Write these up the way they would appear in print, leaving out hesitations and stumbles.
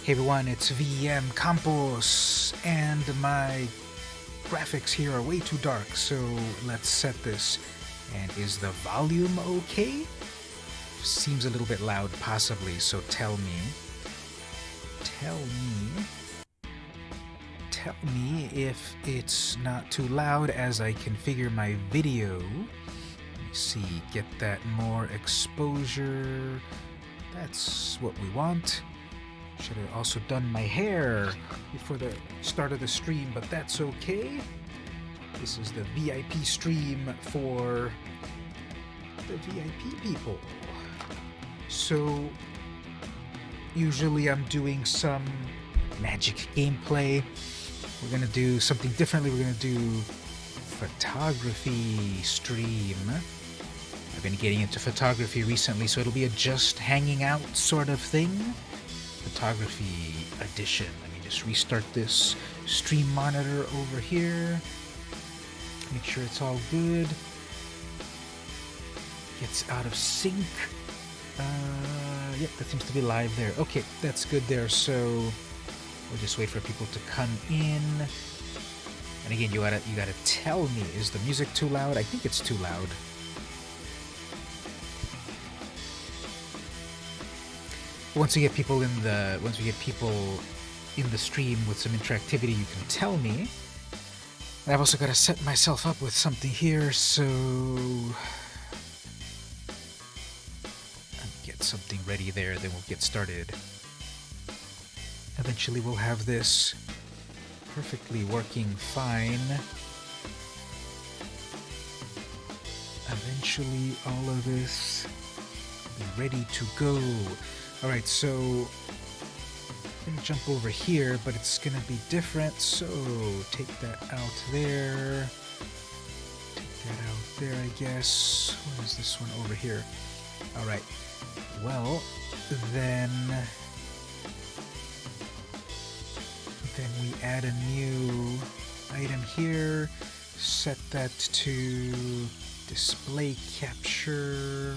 Hey everyone, it's VM Campos, and my graphics here are way too dark, so let's set this. And is the volume okay? Seems a little bit loud, possibly, so tell me if it's not too loud as I configure my video. Let me see, get that more exposure. That's what we want. Should have also done my hair before the start of the stream, but that's okay. This is the VIP stream for the VIP people. So, usually I'm doing some magic gameplay. We're gonna do something differently. We're gonna do photography stream. I've been getting into photography recently, so it'll be a just hanging out sort of thing. Photography edition. Let me just restart this stream monitor over here. Make sure it's all good. Gets out of sync. Yep, that seems to be live there. Okay, that's good there. So we'll just wait for people to come in. And again, you gotta tell me, is the music too loud? I think it's too loud. Once we get people in the stream with some interactivity, you can tell me. And I've also got to set myself up with something here, so I'll get something ready there, then we'll get started. Eventually we'll have this perfectly working fine. Eventually all of this will be ready to go. Alright, so I'm gonna jump over here, but it's gonna be different, so take that out there. Take that out there, I guess. What is this one over here? Alright, well, then we add a new item here, set that to display capture.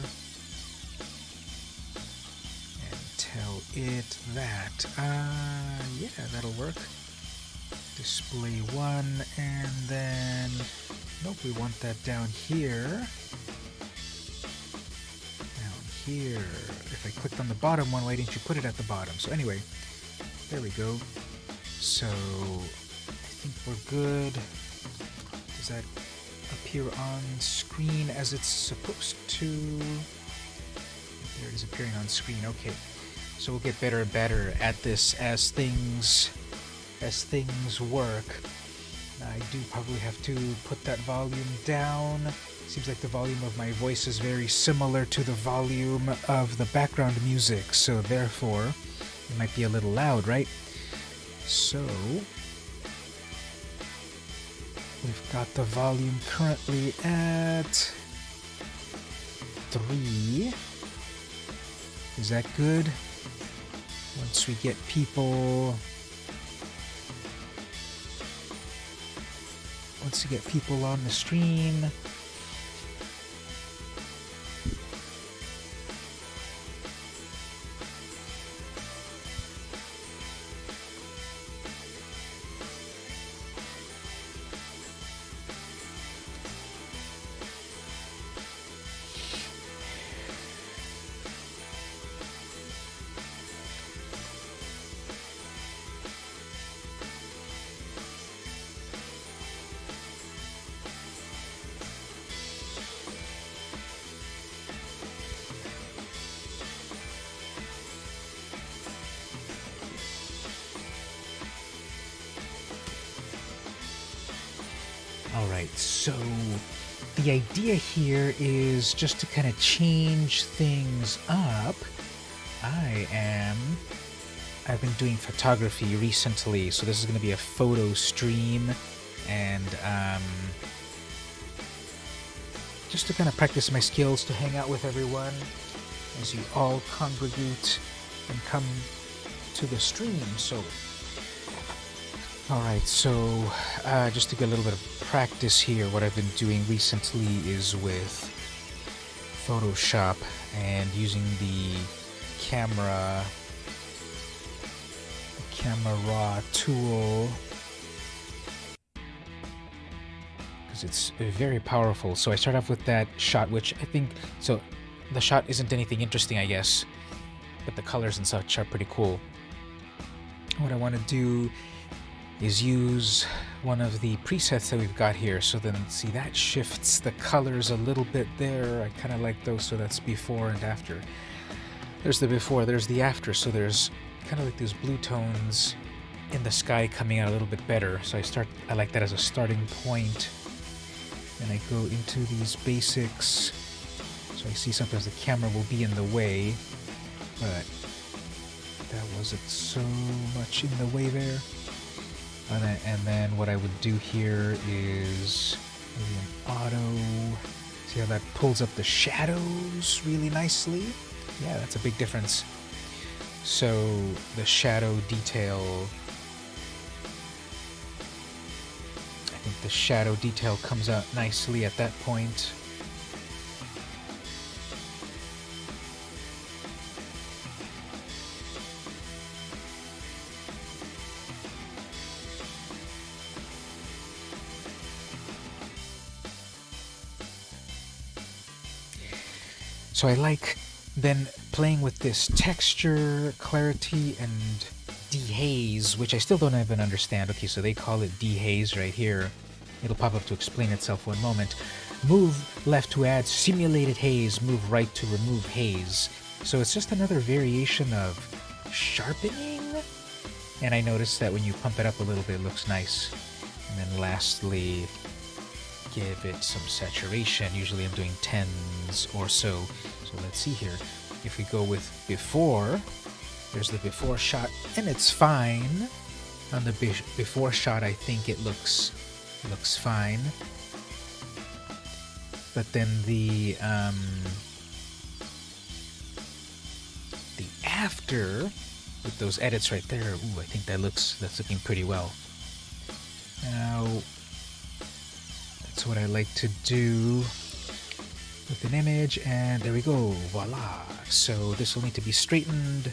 Tell it that. Yeah, that'll work. Display 1, and then nope, we want that down here. Down here. If I clicked on the bottom one, why didn't you put it at the bottom? So anyway, there we go. So I think we're good. Does that appear on screen as it's supposed to? There it is appearing on screen. Okay. So we'll get better and better at this as things work. I do probably have to put that volume down. Seems like the volume of my voice is very similar to the volume of the background music, so therefore it might be a little loud, right? So we've got the volume currently at 3. Is that good? Once we get people on the stream. Alright, so the idea here is just to kind of change things up. I've been doing photography recently, so this is going to be a photo stream, and just to kind of practice my skills, to hang out with everyone as you all congregate and come to the stream. So alright, so just to get a little bit of practice here, what I've been doing recently is with Photoshop and using the camera camera raw tool because it's very powerful. So I start off with that shot, which I think, so the shot isn't anything interesting, I guess, but the colors and such are pretty cool. What I want to do is use one of the presets that we've got here. So then, see, that shifts the colors a little bit there. I kind of like those, so that's before and after. There's the before, there's the after, so there's kind of like these blue tones in the sky coming out a little bit better. So I like that as a starting point. And I go into these basics. So I see sometimes the camera will be in the way, but that wasn't so much in the way there. And then what I would do here is maybe an auto. See how that pulls up the shadows really nicely? Yeah, that's a big difference. So the shadow detail, I think the shadow detail comes out nicely at that point. So I like then playing with this texture, clarity, and dehaze, which I still don't even understand. Okay, so they call it dehaze right here. It'll pop up to explain itself one moment. Move left to add simulated haze, move right to remove haze. So it's just another variation of sharpening. And I noticed that when you pump it up a little bit, it looks nice. And then lastly, give it some saturation. Usually I'm doing 10s or so. So let's see here. If we go with before, there's the before shot, and it's fine. On the before shot, I think it looks fine. But then the after, with those edits right there, ooh, I think that's looking pretty well. Now, that's what I like to do with an image, and there we go, voila. So this will need to be straightened.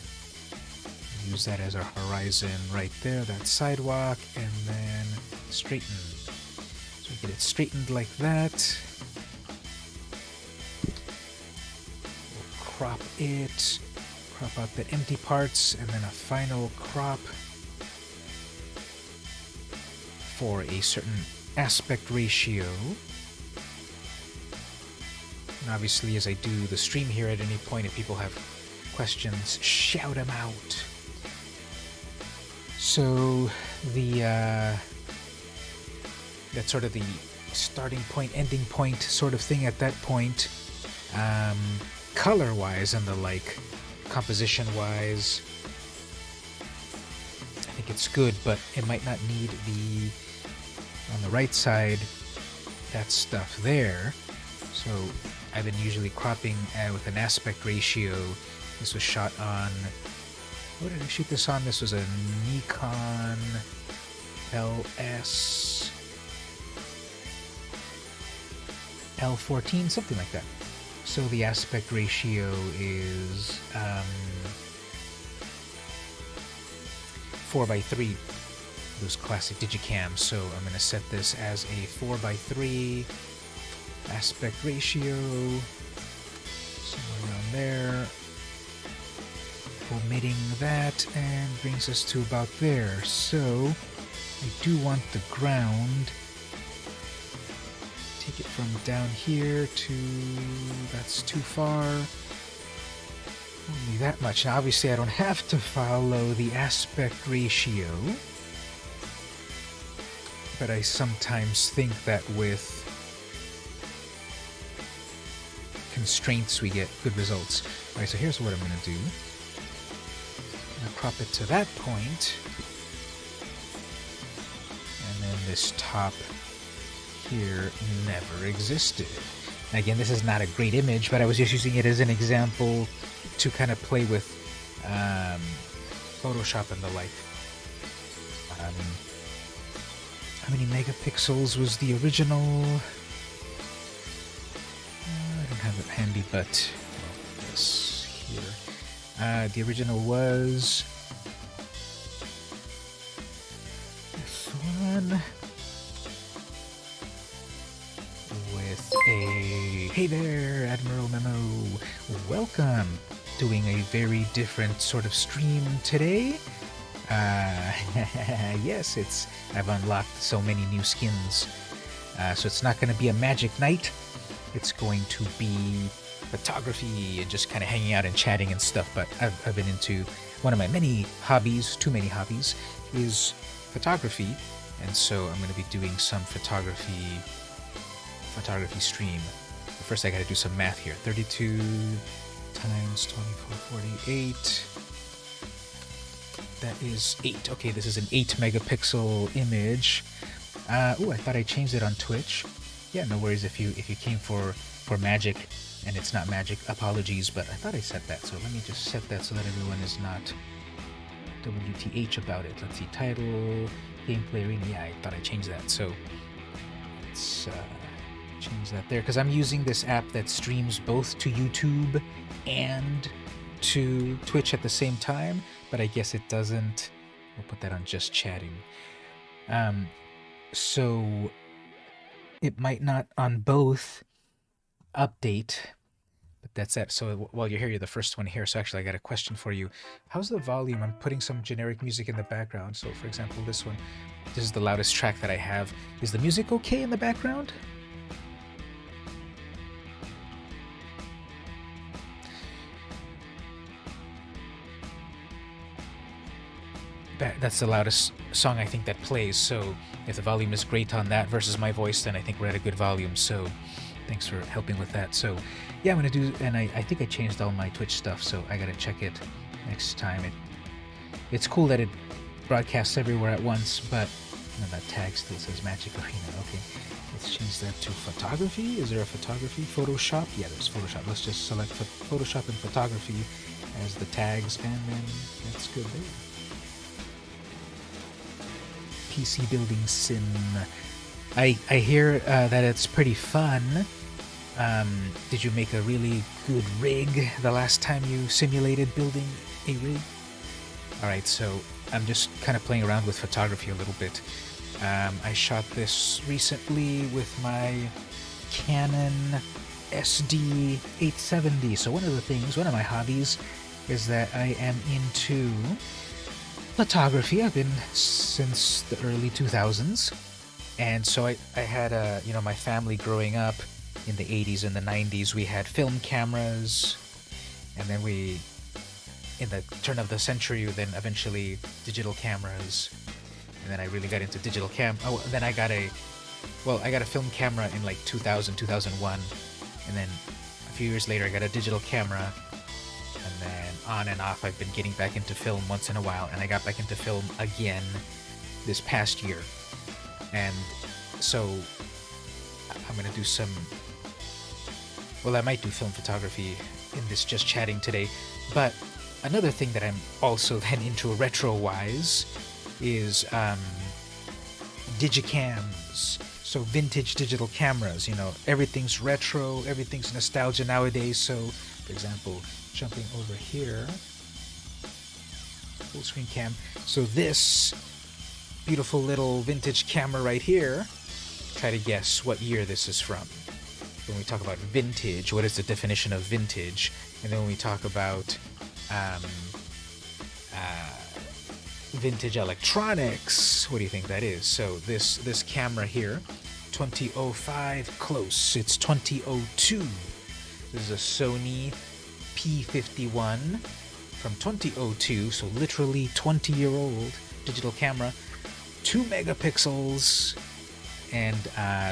Use that as our horizon right there, that sidewalk, and then straighten. So we get it straightened like that. We'll crop it, crop out the empty parts, and then a final crop for a certain aspect ratio. And obviously, as I do the stream here, at any point, if people have questions, shout them out. So that's sort of the starting point, ending point sort of thing at that point. Color-wise and the like, composition-wise, I think it's good, but it might not need on the right side, that stuff there. So I've been usually cropping with an aspect ratio. This was shot on, what did I shoot this on? This was a Nikon LS L14, something like that. So the aspect ratio is 4:3, those classic digicams. So I'm going to set this as a 4:3 aspect ratio, somewhere around there, omitting that, and brings us to about there. So I do want the ground, take it from down here to, that's too far, only that much. Now obviously I don't have to follow the aspect ratio, but I sometimes think that with constraints we get good results. Alright, so here's what I'm going to do. I'm going to crop it to that point, and then this top here never existed. Now again, this is not a great image, but I was just using it as an example to kind of play with Photoshop and the like. How many megapixels was the original? I don't have it handy, but this here. The original was with a hey there, Admiral Memo. Welcome. Doing a very different sort of stream today. Yes, I've unlocked so many new skins. So it's not going to be a magic night. It's going to be photography and just kind of hanging out and chatting and stuff. But I've been into one of my many hobbies, too many hobbies, is photography. And so I'm going to be doing some photography stream. But first I got to do some math here. 32 times 2448. That is 8. Okay, this is an 8 megapixel image. Oh, I thought I changed it on Twitch. Yeah, no worries if you came for magic and it's not magic. Apologies, but I thought I set that. So let me just set that so that everyone is not WTH about it. Let's see, title, gameplay arena. Yeah, I thought I changed that. So let's change that there, because I'm using this app that streams both to YouTube and to Twitch at the same time, but I guess it doesn't. We'll put that on just chatting. So it might not on both update, but that's it. So while you're here, you're the first one here. So actually I got a question for you. How's the volume? I'm putting some generic music in the background. So for example, this is the loudest track that I have. Is the music okay in the background? That's the loudest song I think that plays, so if the volume is great on that versus my voice, then I think we're at a good volume. So thanks for helping with that. So yeah, I'm gonna do, and I think I changed all my Twitch stuff, so I gotta check it next time. It's cool that it broadcasts everywhere at once, but that tag still says Magic Arena. Okay, let's change that to photography. Is there a photography? Photoshop? Yeah, there's Photoshop. Let's just select Photoshop and photography as the tags, and then that's good there. PC building sim. I hear that it's pretty fun. Did you make a really good rig the last time you simulated building a rig? Alright, so I'm just kind of playing around with photography a little bit. I shot this recently with my Canon SD 870. So one of my hobbies is that I am into photography. I've been since the early 2000s, and so I had my family growing up in the 80s and the 90s. We had film cameras, and then in the turn of the century, then eventually digital cameras, and then I really got into digital then I got a film camera in like 2000, 2001, and then a few years later I got a digital camera. And then on and off, I've been getting back into film once in a while, and I got back into film again this past year. And so I'm going to do I might do film photography in this just chatting today. But another thing that I'm also then into retro-wise is digicams. So vintage digital cameras, everything's retro, everything's nostalgia nowadays. So, for example, jumping over here, full screen cam. So this beautiful little vintage camera right here, try to guess what year this is from. When we talk about vintage, what is the definition of vintage? And then when we talk about vintage electronics, what do you think that is? So this camera here, 2005, close, it's 2002. This is a Sony P51 from 2002, so literally 20-year-old digital camera, 2 megapixels, and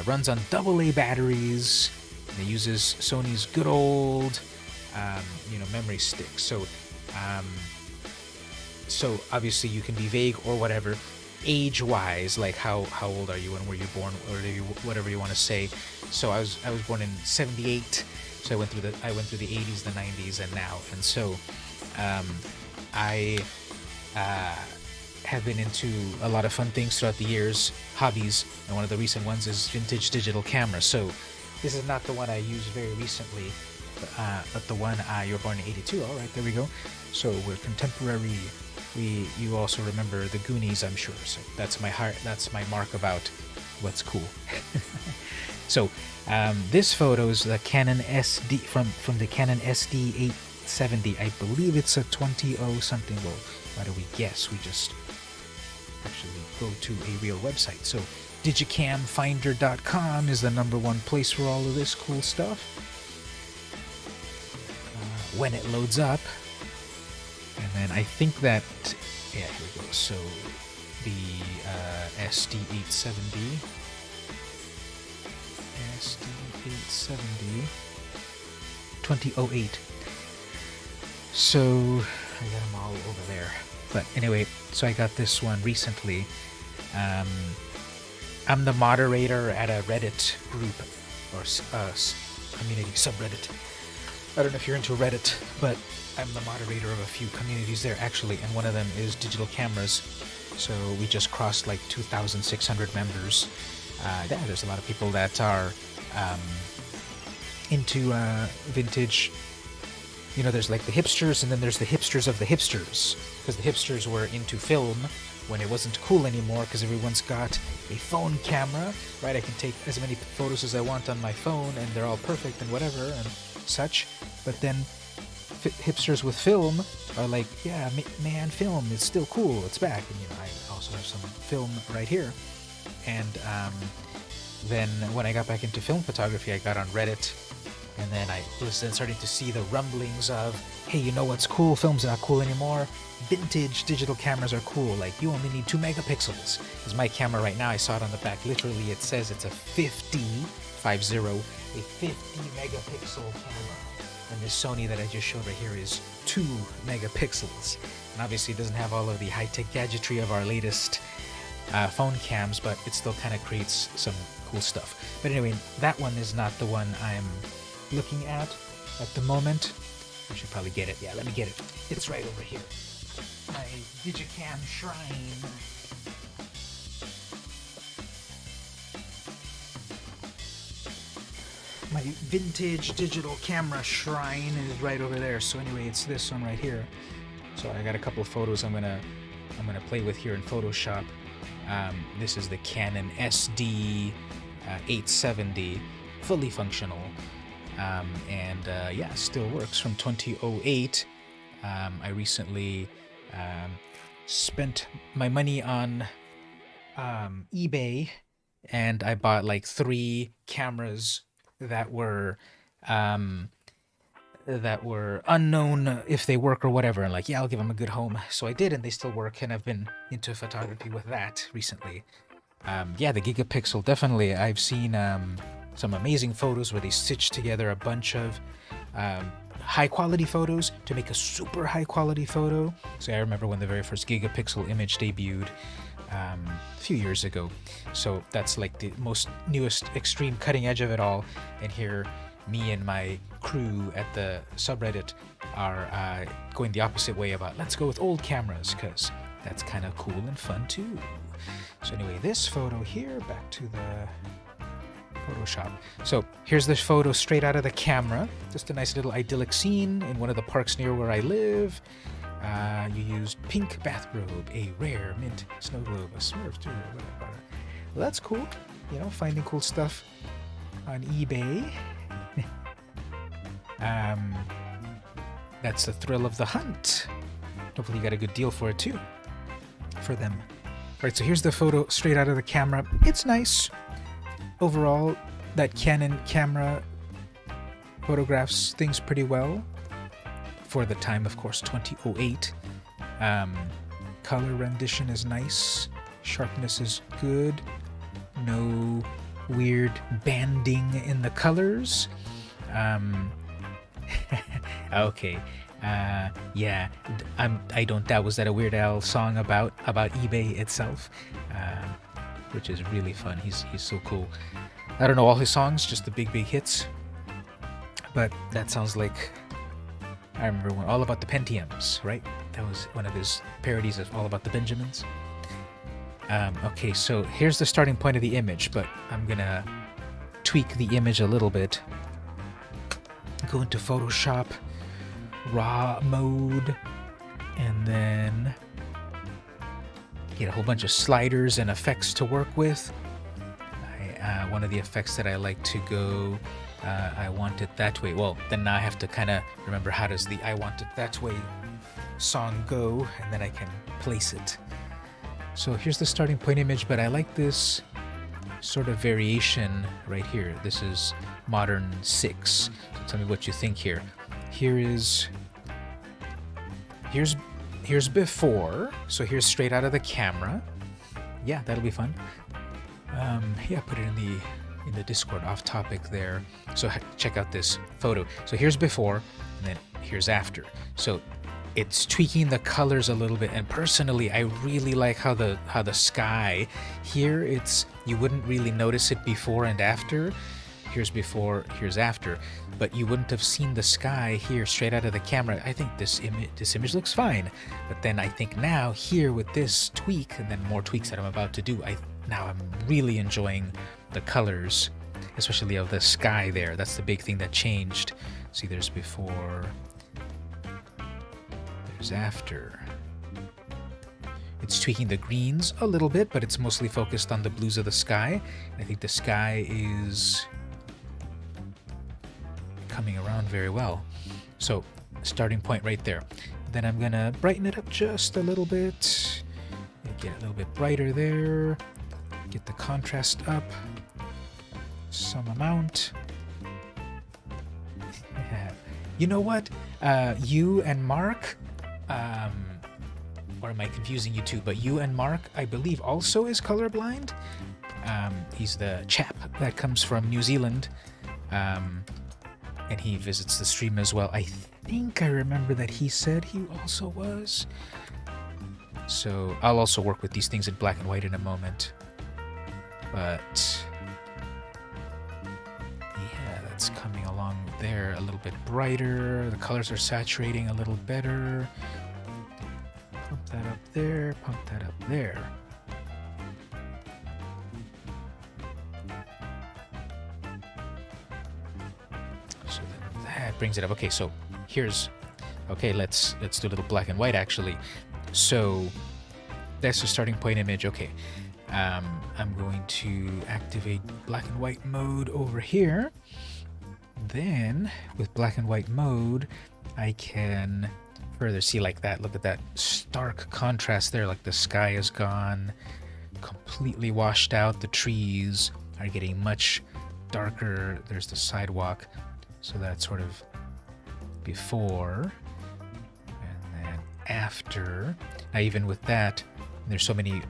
runs on AA batteries, and it uses Sony's good old memory stick. So obviously you can be vague or whatever age-wise, like how old are you, when were you born, or whatever you want to say. So I was born in 78. So I went through the 80s, the 90s, and now. And so I have been into a lot of fun things throughout the years, hobbies, and one of the recent ones is vintage digital camera. So this is not the one I used very recently, but the one you were born in 82. All right, there we go. So we're contemporary. You also remember the Goonies, I'm sure. So that's my mark about what's cool. So this photo is the Canon SD from the Canon SD870. I believe it's a 20 something. Well, why do we guess? We just actually go to a real website. So digicamfinder.com is the #1 place for all of this cool stuff. When it loads up, and then I think that, yeah, here we go. So the SD870 2008. So I got them all over there. But anyway, so I got this one recently. I'm the moderator at a Reddit group or community subreddit. I don't know if you're into Reddit, but I'm the moderator of a few communities there actually, and one of them is digital cameras. So we just crossed like 2,600 members. Yeah, there's a lot of people that are into vintage. You know, there's like the hipsters, and then there's the hipsters of the hipsters, because the hipsters were into film when it wasn't cool anymore, because everyone's got a phone camera, right? I can take as many photos as I want on my phone, and they're all perfect and whatever and such. But then hipsters with film are like, yeah, man, film is still cool. It's back. And you know, I also have some film right here. And then when I got back into film photography, I got on Reddit, and then I was then starting to see the rumblings of, hey, you know what's cool? Film's not cool anymore. Vintage digital cameras are cool. Like, you only need 2 megapixels. Because my camera right now, I saw it on the back. Literally, it says it's a 50 megapixel camera. And this Sony that I just showed right here is 2 megapixels. And obviously, it doesn't have all of the high-tech gadgetry of our latest phone cams, but it still kind of creates some cool stuff. But anyway, that one is not the one I'm looking at the moment. I should probably get it. Yeah, let me get it. It's right over here. My Digicam shrine. My vintage digital camera shrine is right over there. So anyway, it's this one right here. So I got a couple of photos I'm gonna play with here in Photoshop. This is the Canon SD 870, fully functional, and yeah, still works, from 2008. I recently spent my money on eBay, and I bought like 3 cameras that were unknown if they work or whatever, and like, yeah, I'll give them a good home. So I did, and they still work, and I've been into photography with that recently. Yeah, the gigapixel, definitely. I've seen some amazing photos where they stitch together a bunch of high quality photos to make a super high quality photo. So I remember when the very first gigapixel image debuted a few years ago. So that's like the most newest extreme cutting edge of it all. And here, me and my crew at the subreddit are going the opposite way about, let's go with old cameras, because that's kind of cool and fun too. So anyway, this photo here, back to the Photoshop. So here's this photo straight out of the camera. Just a nice little idyllic scene in one of the parks near where I live. You used pink bathrobe, a rare mint snow globe, a Smurf too, whatever. Well, that's cool. You know, finding cool stuff on eBay. That's the thrill of the hunt. Hopefully you got a good deal for it too, for them. Alright, so here's the photo straight out of the camera. It's nice. Overall, that Canon camera photographs things pretty well. For the time, of course, 2008. Color rendition is nice. Sharpness is good. No weird banding in the colors. Okay. Yeah, I don't doubt. Was that a Weird Al song about eBay itself? Which is really fun. He's so cool. I don't know all his songs, just the big hits. But that sounds like, I remember one, All About the Pentiums, right? That was one of his parodies of All About the Benjamins. Okay, so here's the starting point of the image, but I'm gonna tweak the image a little bit. Go into Photoshop, raw mode, and then get a whole bunch of sliders and effects to work with. one of the effects that I like to go, I want it that way. Well, then now I have to kind of remember how does the I want it that way song go, and then I can place it. So here's the starting point image, but I like this sort of variation right here. This is modern 6. So tell me what you think here. Here's before, so here's straight out of the camera. Yeah, that'll be fun. Yeah, put it in the Discord off topic there. So check out this photo. So here's before, and then here's after. So it's tweaking the colors a little bit, and personally I really like how the sky here, you wouldn't really notice it before and after. Here's before, here's after, but you wouldn't have seen the sky here straight out of the camera. I think this image looks fine, but then I think now here with this tweak and then more tweaks that I'm about to do, now I'm really enjoying the colors, especially of the sky there. That's the big thing that changed. See, there's before, there's after. It's tweaking the greens a little bit, but it's mostly focused on the blues of the sky. And I think the sky is coming around very well. So starting point right there. Then I'm gonna brighten it up just a little bit. Get it a little bit brighter there. Get the contrast up some amount. Yeah. You know what? You and Mark, or am I confusing you two? But you and Mark, I believe, also is colorblind. He's the chap that comes from New Zealand. And he visits the stream as well. I think I remember that he said he also was. So I'll also work with these things in black and white in a moment. But yeah, that's coming along there a little bit brighter. The colors are saturating a little better. Pump that up there, pump that up there. So that brings it up. Okay, so here's, okay, let's do a little black and white actually. So that's the starting point image. Okay, I'm going to activate black and white mode over here. Then with black and white mode, I can further see like that. Look at that stark contrast there. Like the sky is gone, completely washed out. The trees are getting much darker. There's the sidewalk. So that's sort of before and then after. Now even with that, there's so many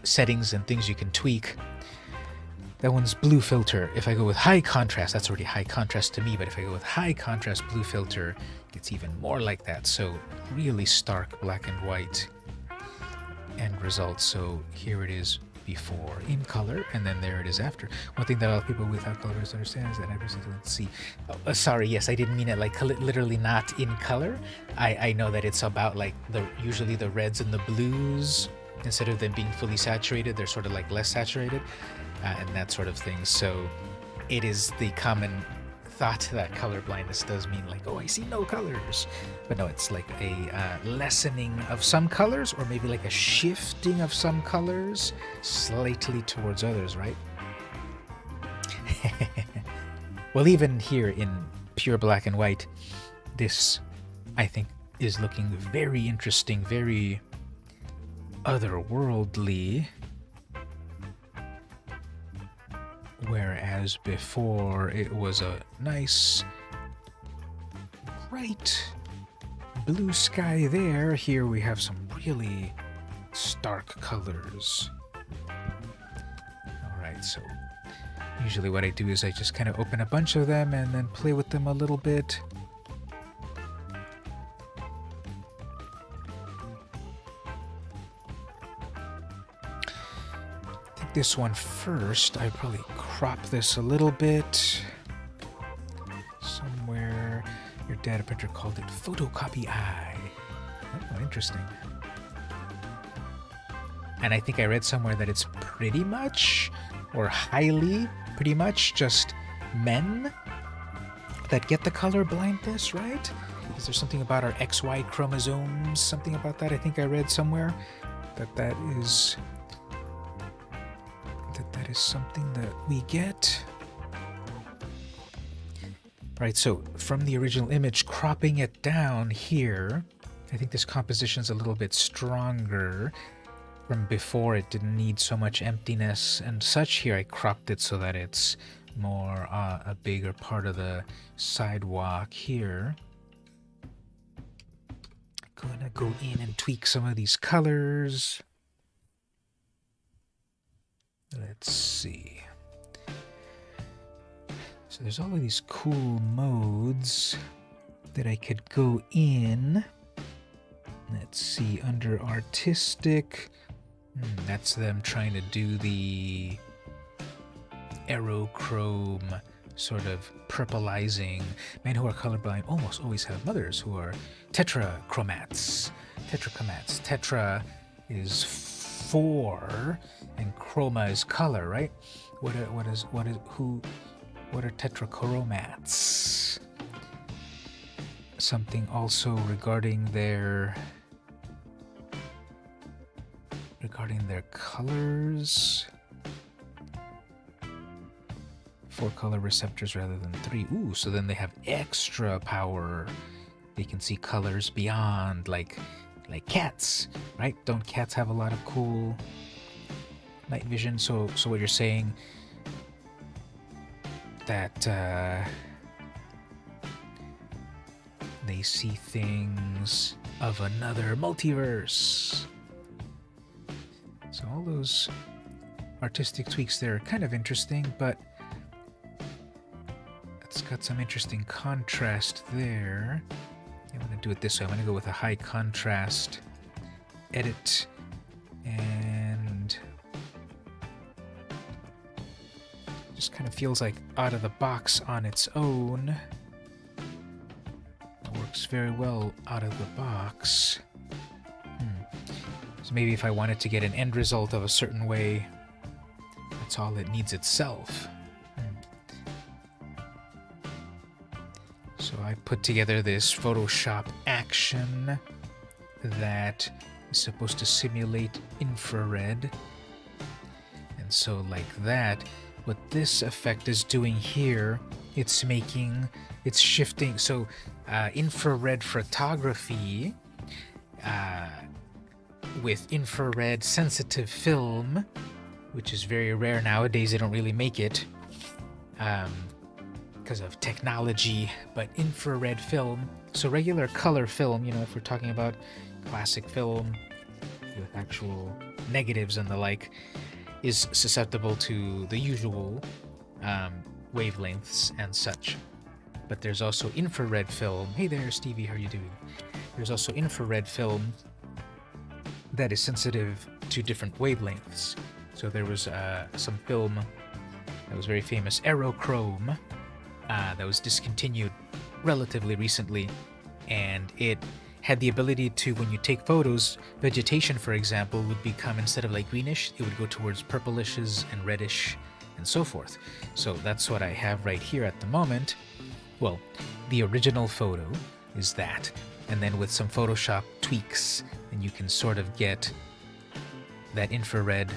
settings and things you can tweak. That one's blue filter. If I go with high contrast, that's already high contrast to me, but if I go with high contrast blue filter, it's even more like that. So really stark black and white end result. So here it is before in color, and then there it is after. One thing that a lot of people without color vision understand is that every single see. Oh, sorry, yes, I didn't mean it like literally not in color. I know that it's about like usually the reds and the blues. Instead of them being fully saturated, they're sort of like less saturated, and that sort of thing. So it is the common thought that color blindness does mean like, oh, I see no colors. But no, it's like a lessening of some colors, or maybe like a shifting of some colors slightly towards others, right? Well, even here in pure black and white, this, I think, is looking very interesting, very otherworldly, whereas before it was a nice bright blue sky there. Here we have some really stark colors. Alright, so usually what I do is I just kind of open a bunch of them and then play with them a little bit. This one first. I'd probably crop this a little bit. Somewhere your data printer called it photocopy eye. Oh, interesting. And I think I read somewhere that it's pretty much, or highly pretty much, just men that get the color blindness, right? Is there something about our XY chromosomes? Something about that I think I read somewhere. That is that is something that we get. Right, so from the original image, cropping it down here, I think this composition's a little bit stronger. From before, it didn't need so much emptiness and such. Here I cropped it so that it's more a bigger part of the sidewalk here. Gonna go in and tweak some of these colors. Let's see. So there's all of these cool modes that I could go in. Let's see, under artistic, that's them trying to do the aerochrome sort of purplizing. Men who are colorblind almost always have mothers who are tetrachromats. Tetra is 4 and chroma is color, right? What are tetrachromats? Something also regarding their colors. 4 color receptors rather than 3. Ooh, so then they have extra power. They can see colors beyond, like cats, right? Don't cats have a lot of cool night vision? So what you're saying that they see things of another multiverse. So all those artistic tweaks there are kind of interesting, but it's got some interesting contrast there. I'm going to do it this way. I'm going to go with a high contrast edit and just kind of feels like out of the box on its own. It works very well out of the box. So maybe if I wanted to get an end result of a certain way, that's all it needs itself. So I put together this Photoshop action that is supposed to simulate infrared. And so like that, what this effect is doing here, it's shifting. So infrared photography with infrared sensitive film, which is very rare nowadays, they don't really make it because of technology, but infrared film, so regular color film, you know, if we're talking about classic film with actual negatives and the like, is susceptible to the usual wavelengths and such. But there's also infrared film. Hey there, Stevie, how are you doing? There's also infrared film that is sensitive to different wavelengths. So there was some film that was very famous, Aerochrome, that was discontinued relatively recently, and it had the ability to, when you take photos, vegetation, for example, would become, instead of like greenish, it would go towards purplishes and reddish and so forth. So that's what I have right here at the moment. Well, the original photo is that, and then with some Photoshop tweaks, and you can sort of get that infrared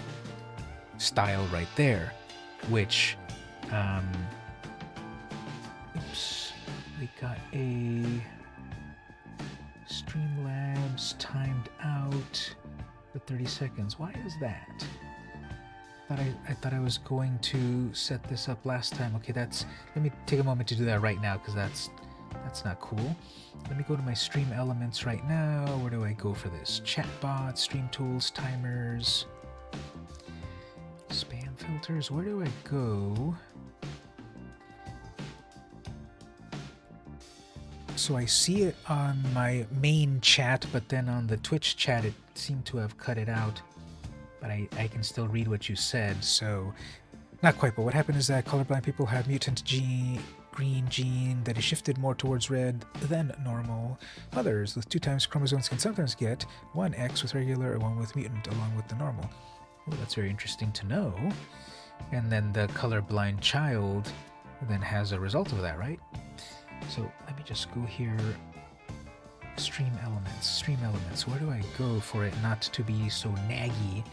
style right there, which oops, we got a Streamlabs timed out for 30 seconds. Why is that? I thought I was going to set this up last time. Okay, let me take a moment to do that right now, because that's not cool. Let me go to my stream elements right now. Where do I go for this? Chatbot, stream tools, timers, spam filters. Where do I go? So I see it on my main chat, but then on the Twitch chat it seemed to have cut it out. But I can still read what you said, so not quite. But what happened is that colorblind people have mutant green gene that is shifted more towards red than normal. Others with 2 times chromosomes can sometimes get 1 X with regular or 1 with mutant along with the normal. Oh, that's very interesting to know. And then the colorblind child then has a result of that, right? So let me just go here. Stream elements. Where do I go for it not to be so naggy?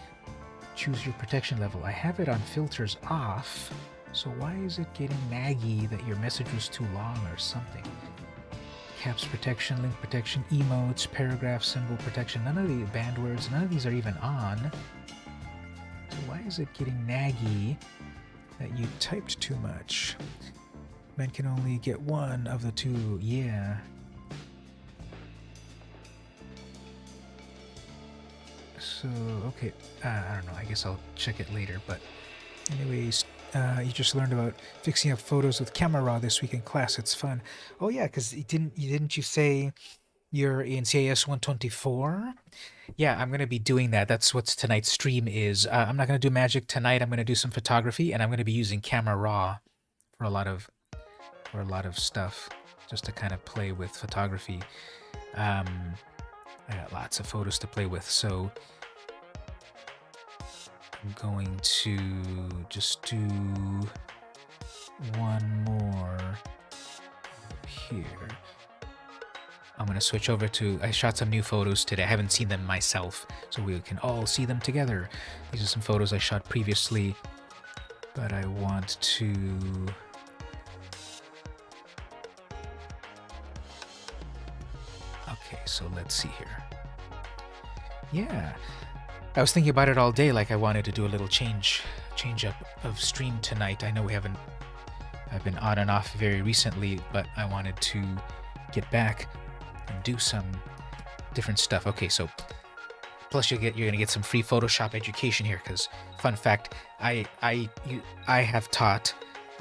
choose your protection level. I have it on filters off, so why is it getting naggy that your message was too long or something? Caps protection, link protection, emotes, paragraph symbol protection, none of the banned words, none of these are even on. So why is it getting naggy that you typed too much? Men can only get one of the two, yeah. So, okay, I don't know, I guess I'll check it later, but anyways, you just learned about fixing up photos with Camera Raw this week in class. It's fun. Oh yeah, because didn't you say you're in CIS 124? Yeah, I'm gonna be doing that. That's what tonight's stream is. I'm not gonna do magic tonight. I'm gonna do some photography, and I'm gonna be using Camera Raw for a lot of stuff, just to kind of play with photography. I got lots of photos to play with, so I'm going to just do one more here. I'm going to switch over to, I shot some new photos today. I haven't seen them myself, so we can all see them together. These are some photos I shot previously, but I want to... Okay, so let's see here. Yeah. I was thinking about it all day, like I wanted to do a little change up of stream tonight. I know I've been on and off very recently, but I wanted to get back and do some different stuff. Okay, so plus you're gonna get some free Photoshop education here, because fun fact, I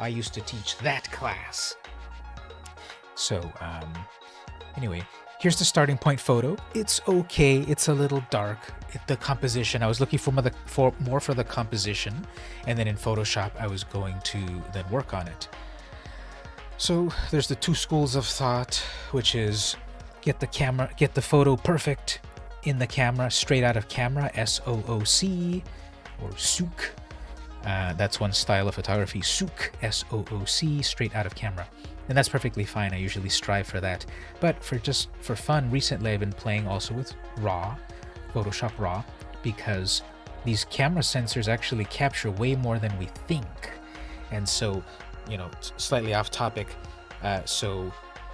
used to teach that class. So anyway, here's the starting point photo. It's okay. It's a little dark. The composition, I was looking for more for the composition, and then in Photoshop, I was going to then work on it. So there's the two schools of thought, which is get the photo perfect in the camera, straight out of camera, SOOC, or SOOC. That's one style of photography, SOOC, SOOC, straight out of camera. And that's perfectly fine. I usually strive for that. But for fun, recently I've been playing also with RAW, Photoshop RAW, because these camera sensors actually capture way more than we think. And so, slightly off topic, so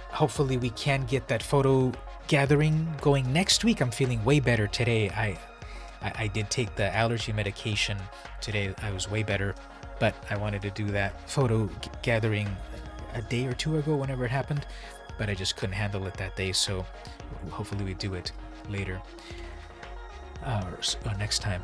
hopefully we can get that photo gathering going next week. I'm feeling way better today. I did take the allergy medication today. I was way better, but I wanted to do that photo gathering a day or two ago, whenever it happened, but I just couldn't handle it that day, so hopefully we do it later, or next time.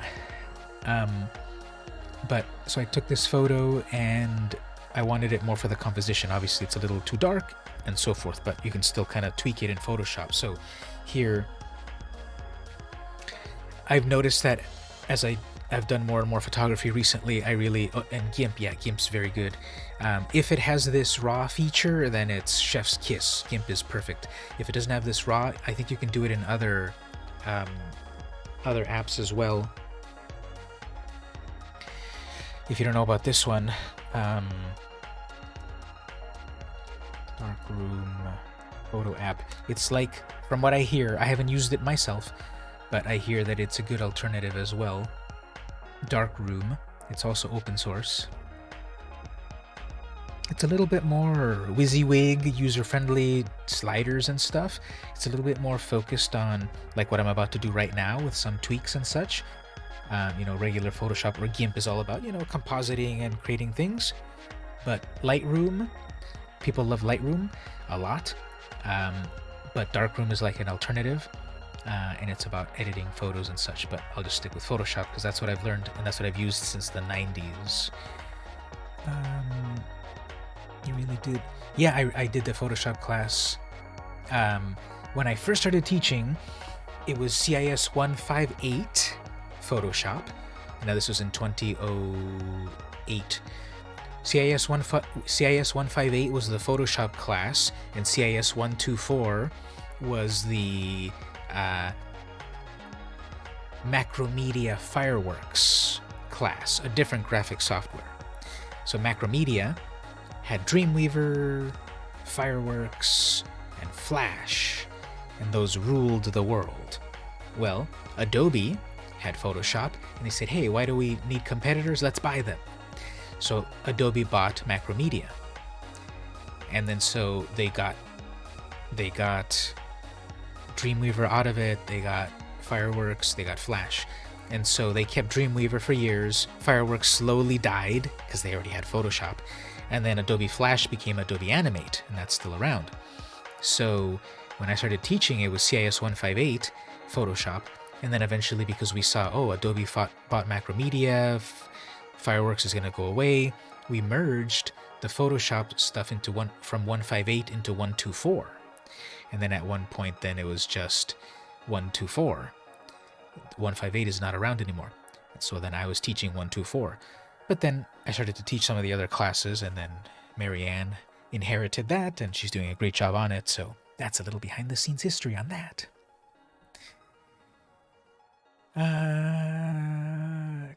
But so I took this photo and I wanted it more for the composition. Obviously it's a little too dark and so forth, but you can still kind of tweak it in Photoshop. So here I've noticed that as I've done more and more photography recently, and GIMP, yeah, GIMP's very good. If it has this RAW feature, then it's chef's kiss. GIMP is perfect. If it doesn't have this RAW, I think you can do it in other apps as well. If you don't know about this one, Darkroom photo app. It's like, from what I hear, I haven't used it myself, but I hear that it's a good alternative as well. Darkroom. It's also open source. It's a little bit more WYSIWYG, user-friendly sliders and stuff. It's a little bit more focused on like what I'm about to do right now with some tweaks and such. Regular Photoshop or GIMP is all about, compositing and creating things. But Lightroom, people love Lightroom a lot. But Darkroom is like an alternative. And it's about editing photos and such, but I'll just stick with Photoshop because that's what I've learned and that's what I've used since the 90s. You really did? Yeah, I did the Photoshop class. When I first started teaching, it was CIS 158 Photoshop. Now this was in 2008. CIS 158 was the Photoshop class, and CIS 124 was the Macromedia Fireworks class, a different graphic software. So Macromedia had Dreamweaver, Fireworks, and Flash, and those ruled the world. Well, Adobe had Photoshop, and they said, hey, why do we need competitors? Let's buy them. So Adobe bought Macromedia. And then so they got Dreamweaver out of it, they got Fireworks, they got Flash. And so they kept Dreamweaver for years. Fireworks slowly died because they already had Photoshop. And then Adobe Flash became Adobe Animate, and that's still around. So when I started teaching, it was CIS 158, Photoshop. And then eventually, because we saw, oh, Adobe bought Macromedia, Fireworks is going to go away, we merged the Photoshop stuff into from 158 into 124. And then at one point, then it was just 124. 158 is not around anymore. So then I was teaching 124. But then I started to teach some of the other classes, and then Marianne inherited that, and she's doing a great job on it. So that's a little behind the scenes history on that.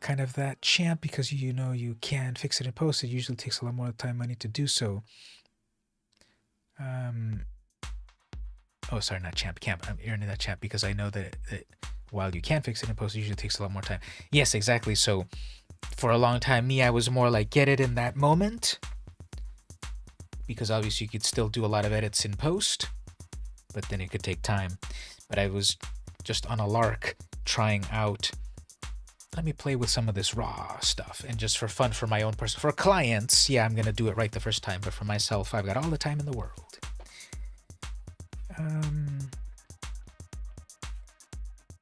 Kind of that champ, because you know you can fix it in post. It usually takes a lot more time, money to do so. Oh, sorry, not champ, camp. I'm earning that champ because I know that while you can fix it in post, it usually takes a lot more time. Yes, exactly. So for a long time, I was more like, get it in that moment, because obviously you could still do a lot of edits in post, but then it could take time. But I was just on a lark trying out, let me play with some of this raw stuff, and just for fun, for my own person, for clients, yeah, I'm gonna do it right the first time, but for myself, I've got all the time in the world.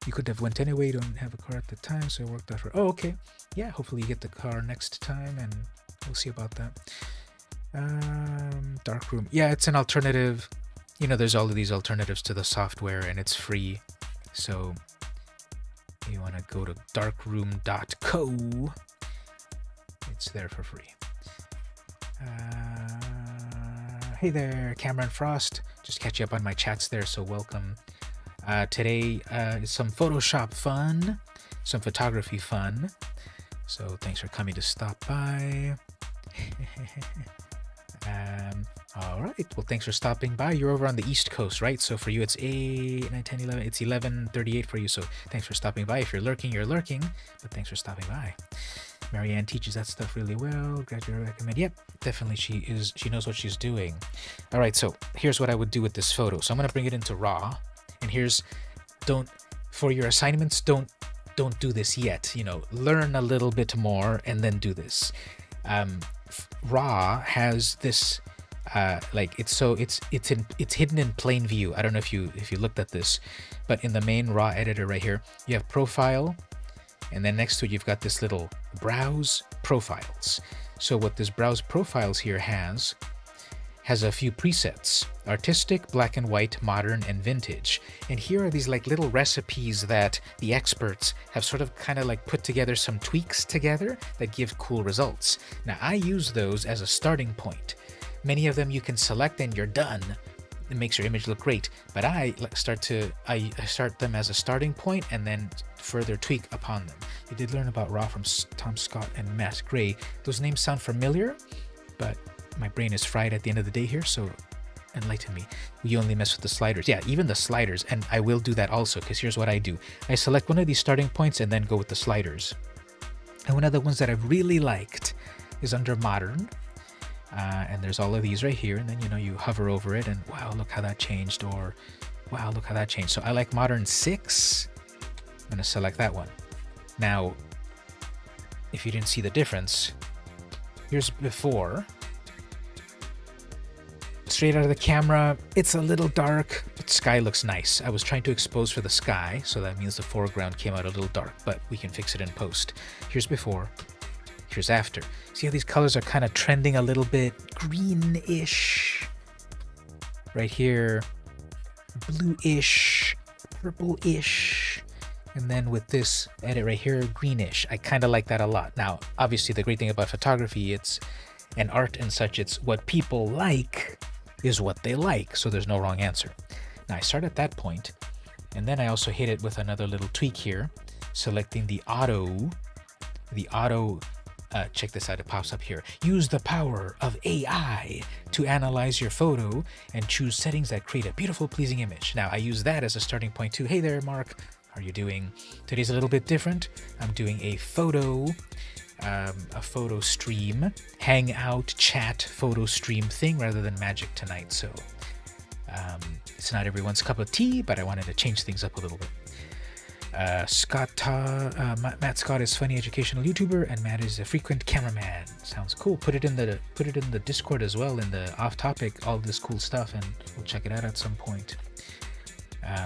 You could have went anyway, you don't have a car at the time, so it worked out for, oh, okay. Yeah, hopefully you get the car next time, and we'll see about that. Darkroom. Yeah, it's an alternative. You know, there's all of these alternatives to the software, and it's free. So you want to go to darkroom.co. It's there for free. Hey there, Cameron Frost. Just catch you up on my chats there, so welcome. Today is some Photoshop fun, some photography fun. So thanks for coming to stop by. All right. Well, thanks for stopping by. You're over on the East Coast, right? So for you, it's 8, 9, 10, 11. It's 11:38 for you. So thanks for stopping by. If you're lurking, you're lurking. But thanks for stopping by. Marianne teaches that stuff really well. Glad you recommend. Yep, definitely. She knows what she's doing. All right. So here's what I would do with this photo. So I'm gonna bring it into RAW. And here's, for your assignments, don't do this yet. You know, learn a little bit more and then do this. RAW has this, it's hidden in plain view. I don't know if you looked at this, but in the main RAW editor right here, you have profile, and then next to it you've got this little browse profiles. So what this browse profiles here has a few presets: artistic, black and white, modern, and vintage. And here are these like little recipes that the experts have sort of kind of like put together some tweaks together that give cool results. Now I use those as a starting point. Many of them you can select and you're done. It makes your image look great. But I start them as a starting point and then further tweak upon them. You did learn about RAW from Tom Scott and Matt Gray. Those names sound familiar, but my brain is fried at the end of the day here, so enlighten me. We only mess with the sliders. Yeah, even the sliders, and I will do that also, because here's what I do. I select one of these starting points and then go with the sliders. And one of the ones that I've really liked is under modern. And there's all of these right here, and then, you know, you hover over it and wow, look how that changed, or wow, look how that changed. So I like modern 6. I'm gonna select that one. Now, if you didn't see the difference, here's before. Straight out of the camera, it's a little dark, but sky looks nice. I was trying to expose for the sky, so that means the foreground came out a little dark, but we can fix it in post. Here's before, here's after. See how these colors are kind of trending a little bit greenish? Right here, bluish, purple-ish. And then with this edit right here, greenish. I kind of like that a lot. Now, obviously the great thing about photography, and art and such, it's what people like is what they like, so there's no wrong answer. Now I start at that point, and then I also hit it with another little tweak here, selecting the auto, check this out, it pops up here. Use the power of AI to analyze your photo and choose settings that create a beautiful, pleasing image. Now I use that as a starting point too. Hey there, Mark. are you doing? Today's a little bit different. I'm doing a photo stream, hangout, chat, photo stream thing rather than Magic tonight. So it's not everyone's cup of tea, but I wanted to change things up a little bit. Matt Scott is funny educational YouTuber, and Matt is a frequent cameraman. Sounds cool. Put it in the Discord as well, in the off topic, all this cool stuff, and we'll check it out at some point.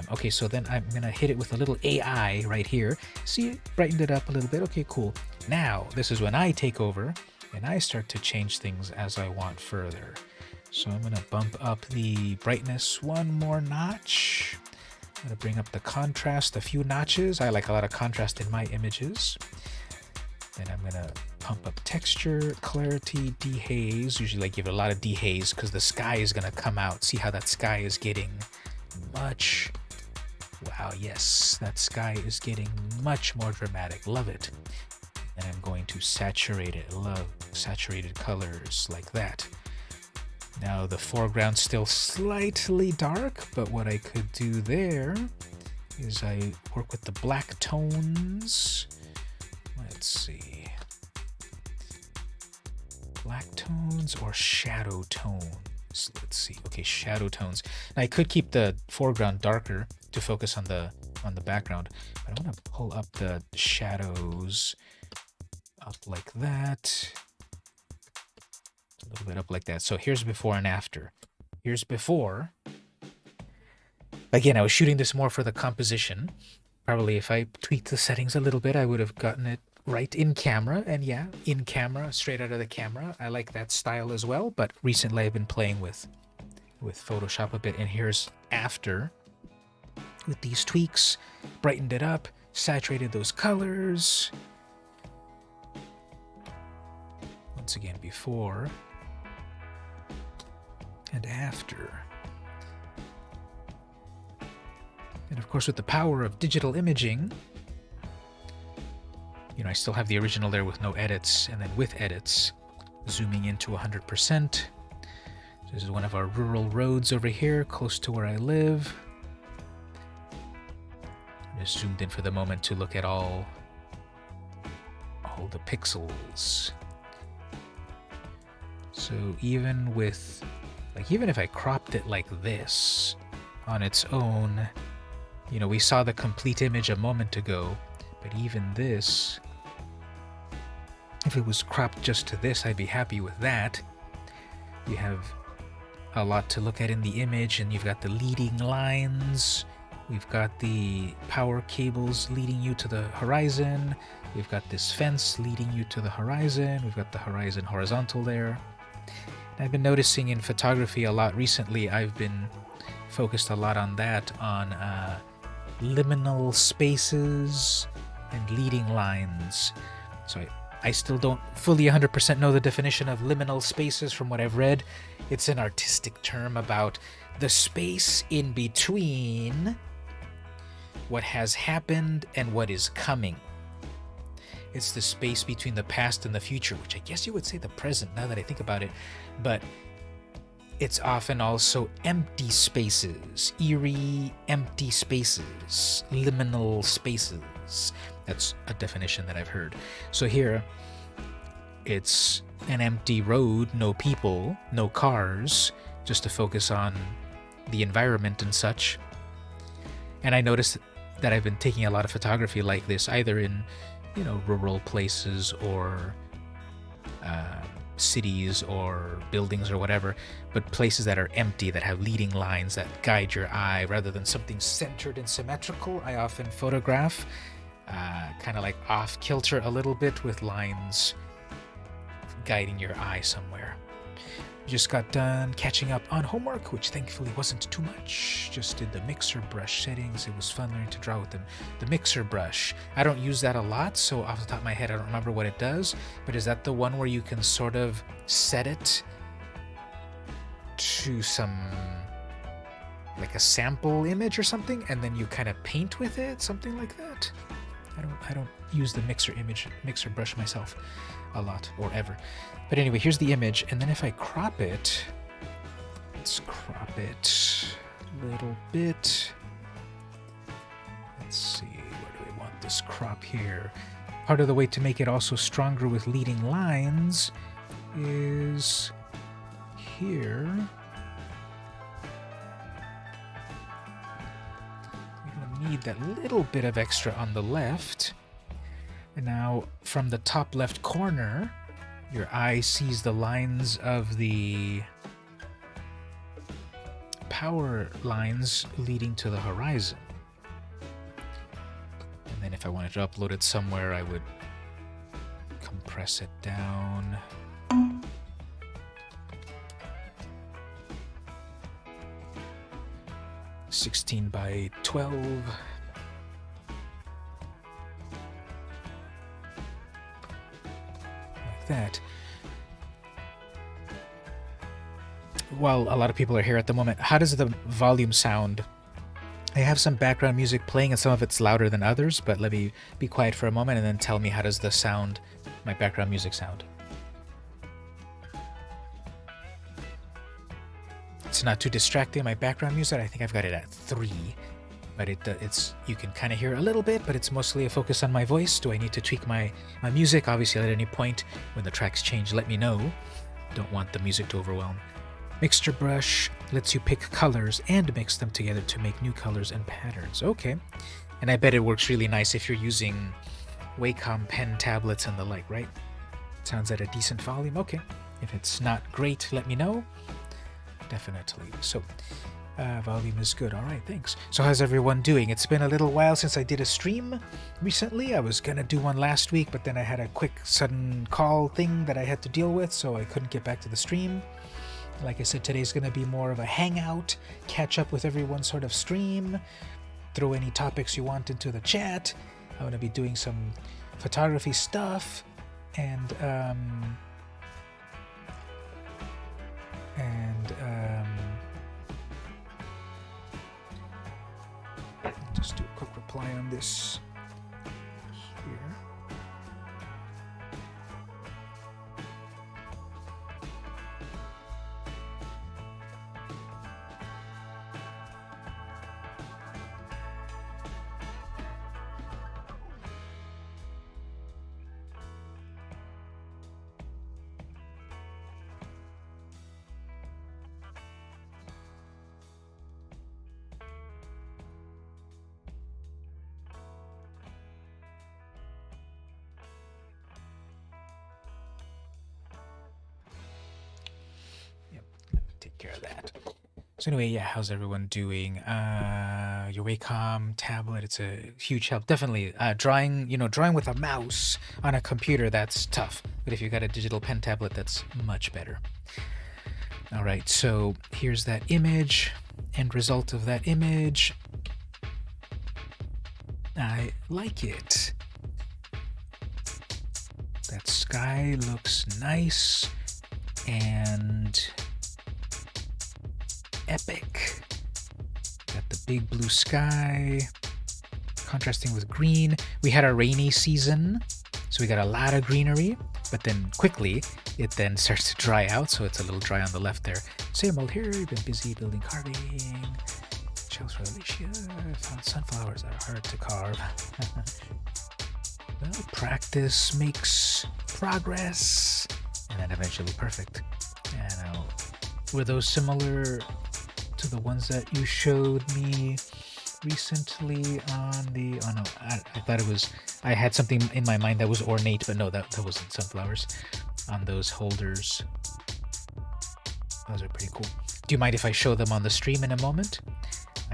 Okay, so then I'm gonna hit it with a little AI right here. See, it brightened it up a little bit. Okay, cool. Now this is when I take over and I start to change things as I want further. So I'm gonna bump up the brightness one more notch. I'm going to bring up the contrast a few notches. I like a lot of contrast in my images. Then I'm going to pump up texture, clarity, dehaze. Usually I give it a lot of dehaze because the sky is going to come out. See how that sky is getting much... Wow, yes, that sky is getting much more dramatic. Love it. And I'm going to saturate it. Love saturated colors like that. Now the foreground's still slightly dark, but what I could do there is I work with the black tones. Let's see. Black tones or shadow tones? Let's see. Okay, shadow tones. Now I could keep the foreground darker to focus on the background, but I want to pull up the shadows up like that. A little bit up like that. So here's before and after. Here's before. Again, I was shooting this more for the composition. Probably if I tweaked the settings a little bit, I would have gotten it right in camera. And yeah, in camera, straight out of the camera. I like that style as well. But recently I've been playing with Photoshop a bit. And here's after. With these tweaks, brightened it up, saturated those colors. Once again, before and after. And of course, with the power of digital imaging, you know, I still have the original there with no edits, and then with edits, zooming into 100%. This is one of our rural roads over here, close to where I live. I just zoomed in for the moment to look at all the pixels. So even with, like, even if I cropped it like this on its own, you know, we saw the complete image a moment ago, but even this, if it was cropped just to this, I'd be happy with that. You have a lot to look at in the image, and you've got the leading lines. We've got the power cables leading you to the horizon. We've got this fence leading you to the horizon. We've got the horizon horizontal there. I've been noticing in photography a lot recently, I've been focused a lot on that, on liminal spaces and leading lines. So I still don't fully 100% know the definition of liminal spaces from what I've read. It's an artistic term about the space in between what has happened and what is coming. It's the space between the past and the future, which I guess you would say the present now that I think about it. But it's often also empty spaces, eerie empty spaces, liminal spaces. That's a definition that I've heard. So here, it's an empty road, no people, no cars, just to focus on the environment and such. And I noticed that I've been taking a lot of photography like this, either in, you know, rural places or cities or buildings or whatever, but places that are empty, that have leading lines that guide your eye rather than something centered and symmetrical. I often photograph kind of like off kilter a little bit with lines guiding your eye somewhere. Just got done catching up on homework, which thankfully wasn't too much. Just did the mixer brush settings. It was fun learning to draw with them. The mixer brush, I don't use that a lot, so off the top of my head I don't remember what it does, but is that the one where you can sort of set it to some, like a sample image or something, and then you kind of paint with it, something like that? I don't use the mixer brush myself a lot, or ever. But anyway, here's the image, and then if I crop it, let's crop it a little bit. Let's see. this crop here. Part of the way to make it also stronger with leading lines is here. You're gonna need that little bit of extra on the left. And now from the top left corner, your eye sees the lines of the power lines leading to the horizon. And then if I wanted to upload it somewhere, I would compress it down. (16 by 12). Like that. While a lot of people are here at the moment, how does the volume sound? I have some background music playing and some of it's louder than others, but let me be quiet for a moment and then tell me how does the sound, my background music sound. It's not too distracting, my background music. I think I've got it at 3, but it's you can kind of hear a little bit, but it's mostly a focus on my voice. Do I need to tweak my music? Obviously, at any point when the tracks change, let me know. Don't want the music to overwhelm. Mixture brush lets you pick colors and mix them together to make new colors and patterns. Okay. And I bet it works really nice if you're using Wacom pen tablets and the like, right? Sounds at a decent volume. Okay. If it's not great, let me know. Definitely. So, volume is good. All right, thanks. So how's everyone doing? It's been a little while since I did a stream recently. I was going to do one last week, but then I had a quick sudden call thing that I had to deal with, so I couldn't get back to the stream. Like I said, today's going to be more of a hangout, catch up with everyone sort of stream, throw any topics you want into the chat. I'm going to be doing some photography stuff, and just do a quick reply on this here. Care of that. So anyway, yeah, how's everyone doing? Your Wacom tablet, it's a huge help. Definitely. Drawing with a mouse on a computer, that's tough. But if you've got a digital pen tablet, that's much better. All right, so here's that image. End result of that image. I like it. That sky looks nice and epic. Got the big blue sky contrasting with green. We had a rainy season, so we got a lot of greenery, but then quickly it then starts to dry out, so it's a little dry on the left there. Same old here. We've been busy building carving. Shells for Alicia. Found sunflowers that are hard to carve. Well, practice makes progress, and then eventually perfect. And were those similar to the ones that you showed me recently on the... Oh no, I thought it was... I had something in my mind that was ornate, but no, that wasn't sunflowers. On those holders. Those are pretty cool. Do you mind if I show them on the stream in a moment?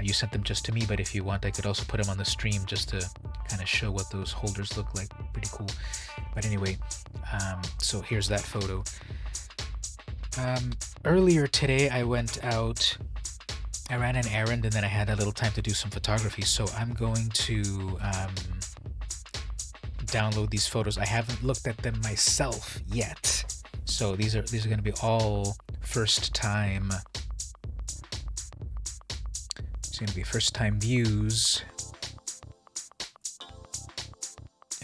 You sent them just to me, but if you want, I could also put them on the stream just to kind of show what those holders look like. Pretty cool. But anyway, so here's that photo. Earlier today, I went out, I ran an errand, and then I had a little time to do some photography. So I'm going to download these photos. I haven't looked at them myself yet. So these are going to be all first time. It's going to be first time views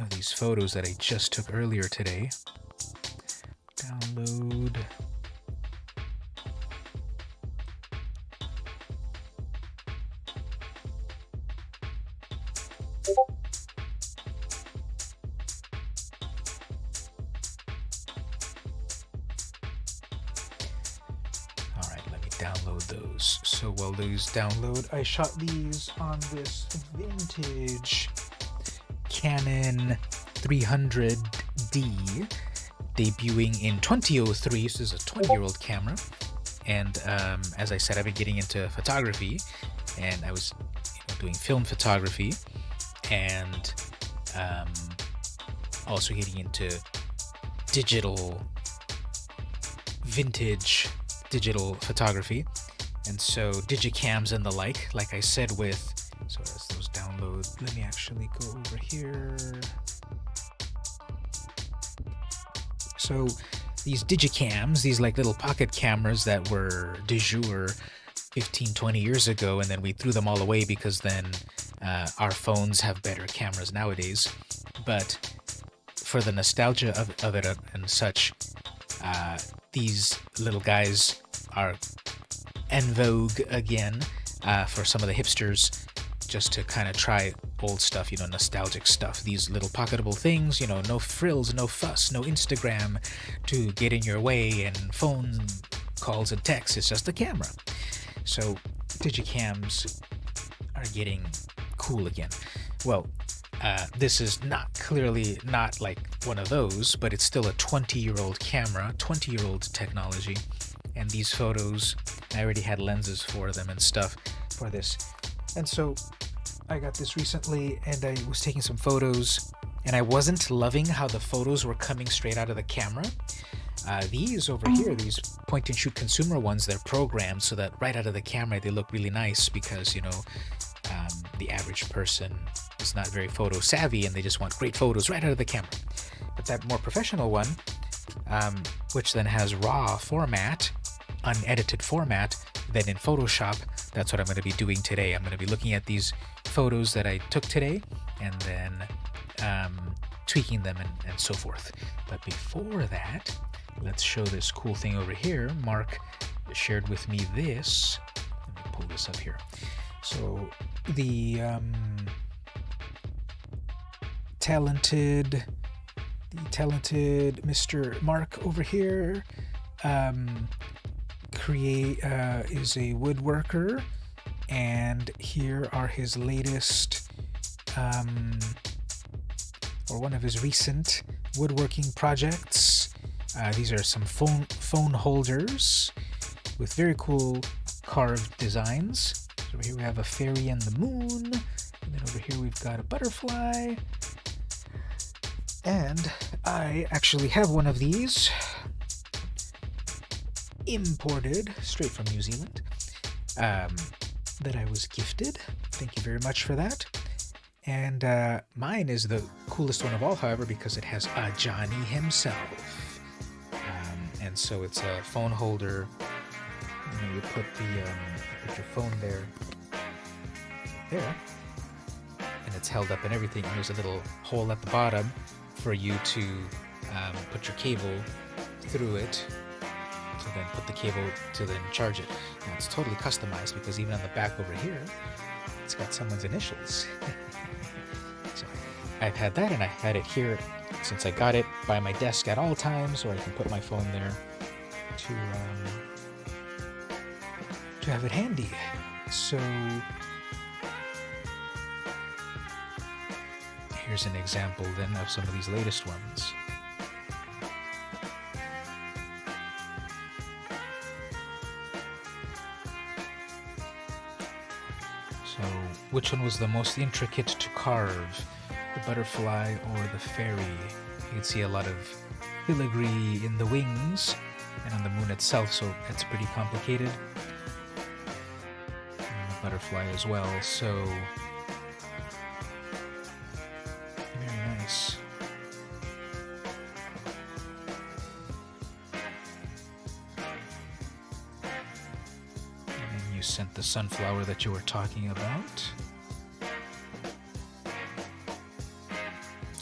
of these photos that I just took earlier today. Download. those. So while those download, I shot these on this vintage Canon 300D, debuting in 2003. So this is a 20-year-old camera. And as I said, I've been getting into photography, and I was doing film photography, and also getting into digital, vintage digital photography. And so digicams and the like I said with, so as those download, let me actually go over here. So these digicams, these like little pocket cameras that were de jour 15-20 years ago, and then we threw them all away because then our phones have better cameras nowadays. But for the nostalgia of it and such, these little guys are en vogue again for some of the hipsters, just to kind of try old stuff, nostalgic stuff. These little pocketable things, no frills, no fuss, no Instagram to get in your way, and phone calls and texts. It's just a camera. So digicams are getting cool again. Well, this is clearly not like one of those, but it's still a 20-year-old camera, 20-year-old technology. And these photos, I already had lenses for them and stuff for this. And so I got this recently, and I was taking some photos, and I wasn't loving how the photos were coming straight out of the camera. These over here, these point-and-shoot consumer ones, they're programmed so that right out of the camera they look really nice, because, the average person is not very photo savvy, and they just want great photos right out of the camera. But that more professional one, which then has raw format, unedited format, then in Photoshop, that's what I'm going to be doing today. I'm going to be looking at these photos that I took today, and then tweaking them and so forth. But before that, let's show this cool thing over here. Mark shared with me this. Let me pull this up here. So the talented Mr. Mark over here is a woodworker, and here are his latest or one of his recent woodworking projects. These are some phone holders with very cool carved designs. So over here we have a fairy and the moon, and then over here we've got a butterfly. And I actually have one of these, imported straight from New Zealand, that I was gifted. Thank you very much for that. And mine is the coolest one of all, however, because it has Johnny himself. And so it's a phone holder. You put your phone there, and it's held up and everything. And there's a little hole at the bottom for you to put your cable through it, to then put the cable to then charge it. Now it's totally customized, because even on the back over here, it's got someone's initials. So I've had that, and I've had it here since I got it by my desk at all times, so I can put my phone there to have it handy. So here's an example then of some of these latest ones. So which one was the most intricate to carve? The butterfly or the fairy? You can see a lot of filigree in the wings and on the moon itself, so it's pretty complicated. And the butterfly as well, so very nice. And then you sent the sunflower that you were talking about.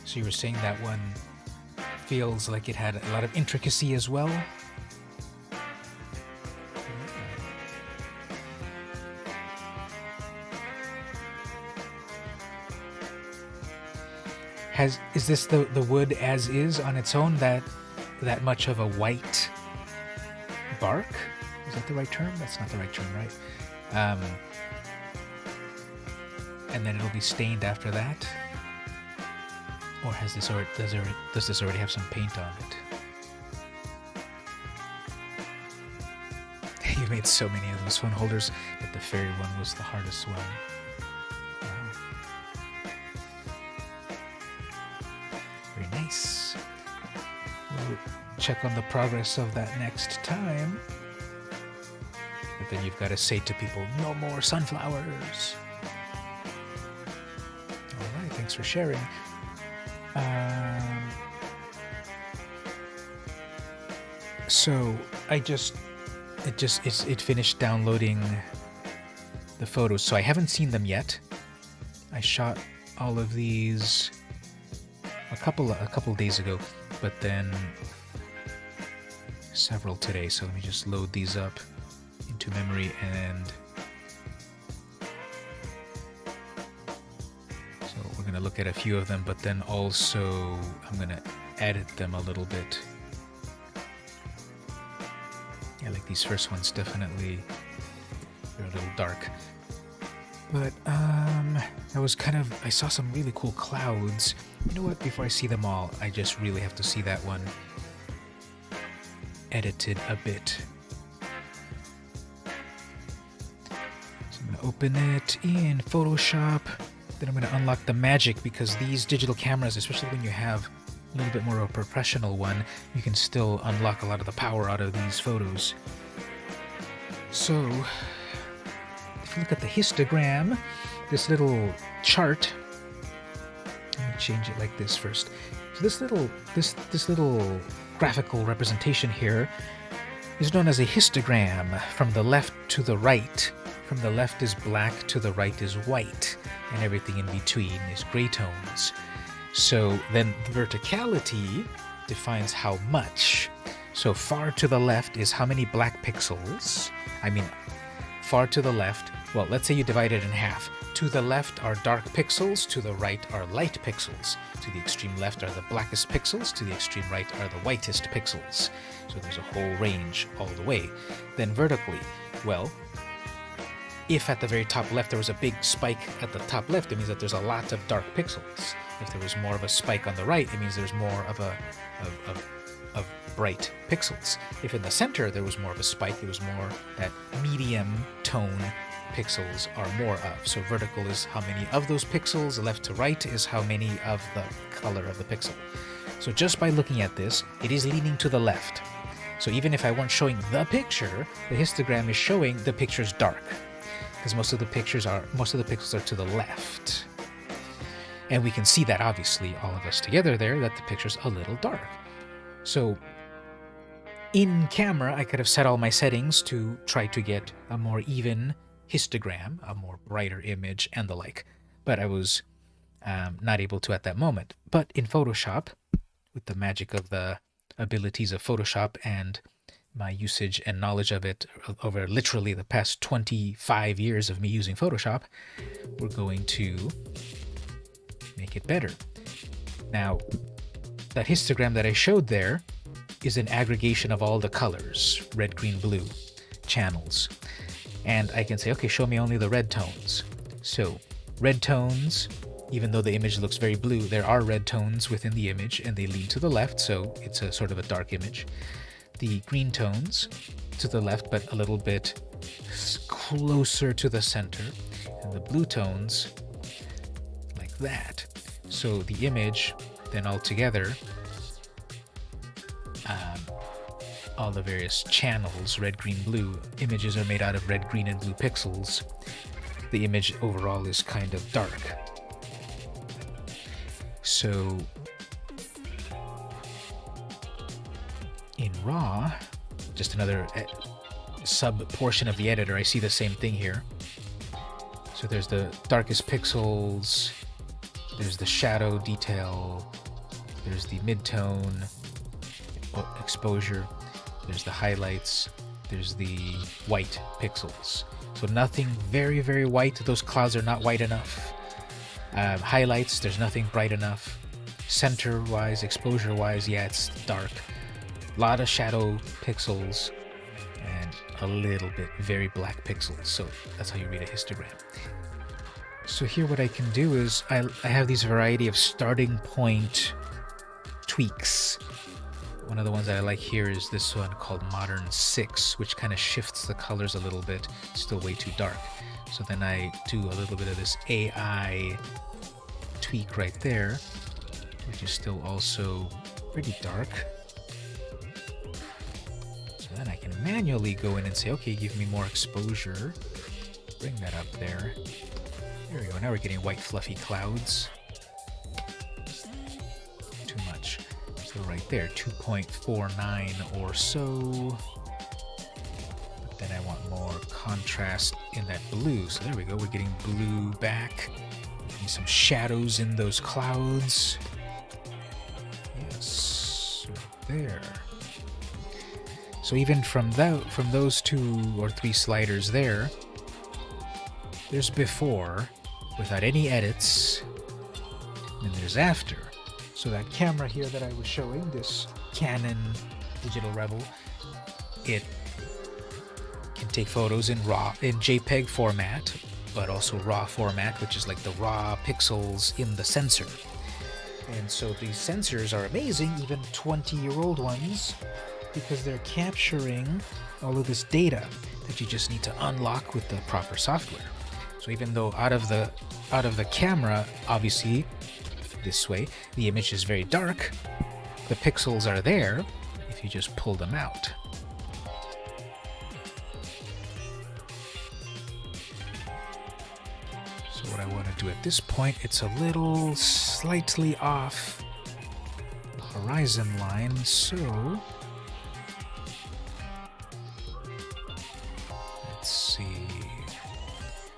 So you were saying that one feels like it had a lot of intricacy as well. Is this the wood as is on its own, that much of a white bark? Is that the right term? That's not the right term, right? And then it'll be stained after that. Or has this already, does this already have some paint on it? You made so many of those phone holders, but the fairy one was the hardest one. Wow. Very nice. We'll check on the progress of that next time. But then you've got to say to people, no more sunflowers. Alright, thanks for sharing. So it finished downloading the photos, so I haven't seen them yet. I shot all of these a couple days ago, but then several today. So let me just load these up into memory, and so we're gonna look at a few of them, but then also I'm gonna edit them a little bit. Yeah, like these first ones, definitely they're a little dark. But I saw some really cool clouds. You know what, before I see them all, I just really have to see that one edited a bit. So I'm gonna open it in Photoshop, then I'm gonna unlock the magic, because these digital cameras, especially when you have a little bit more of a professional one, you can still unlock a lot of the power out of these photos. So, if you look at the histogram, this little chart, let me change it like this first. So this little graphical representation here is known as a histogram. From the left to the right, from the left is black to the right is white, and everything in between is gray tones. So then verticality defines how much. So far to the left is how many black pixels. Far to the left, well, let's say you divide it in half. To the left are dark pixels, to the right are light pixels. To the extreme left are the blackest pixels, to the extreme right are the whitest pixels. So there's a whole range all the way. Then vertically, well, if at the very top left there was a big spike at the top left, it means that there's a lot of dark pixels. If there was more of a spike on the right, it means there's more of bright pixels. If in the center there was more of a spike, it was more that medium tone pixels are more of. So vertical is how many of those pixels, left to right is how many of the color of the pixel. So just by looking at this, it is leaning to the left. So even if I weren't showing the picture, the histogram is showing the picture's dark, because most of the pixels are to the left. And we can see that, obviously, all of us together there, that the picture's a little dark. So in camera, I could have set all my settings to try to get a more even histogram, a more brighter image, and the like. But I was not able to at that moment. But in Photoshop, with the magic of the abilities of Photoshop and my usage and knowledge of it over literally the past 25 years of me using Photoshop, we're going to make it better. Now, that histogram that I showed there is an aggregation of all the colors, red, green, blue channels. And I can say, okay, show me only the red tones. So red tones, even though the image looks very blue, there are red tones within the image and they lean to the left, so it's a sort of a dark image. The green tones to the left, but a little bit closer to the center, and the blue tones like that. So the image then altogether, all the various channels, red, green, blue, images are made out of red, green, and blue pixels. The image overall is kind of dark. So in RAW, just another sub portion of the editor, I see the same thing here. So there's the darkest pixels, there's the shadow detail, there's the mid-tone exposure, there's the highlights, there's the white pixels. So nothing very, very white. Those clouds are not white enough. Highlights, there's nothing bright enough. Center-wise, exposure-wise, yeah, it's dark. A lot of shadow pixels and a little bit, very black pixels. So that's how you read a histogram. So here what I can do is I have these variety of starting point tweaks. One of the ones that I like here is this one called Modern 6, which kind of shifts the colors a little bit, still way too dark. So then I do a little bit of this AI tweak right there, which is still also pretty dark. So then I can manually go in and say, okay, give me more exposure. Bring that up there. There we go, now we're getting white fluffy clouds. Too much. So right there, 2.49 or so. But then I want more contrast in that blue. So there we go, we're getting blue back. Getting some shadows in those clouds. Yes, right there. So even from those 2 or 3 sliders there, there's before, without any edits, and there's after. So that camera here that I was showing, this Canon Digital Rebel, it can take photos in JPEG format, but also RAW format, which is like the raw pixels in the sensor. And so these sensors are amazing, even 20-year-old ones, because they're capturing all of this data that you just need to unlock with the proper software. So even though out of the camera, obviously, this way, the image is very dark, the pixels are there if you just pull them out. So what I want to do at this point, it's a little slightly off the horizon line, so let's see.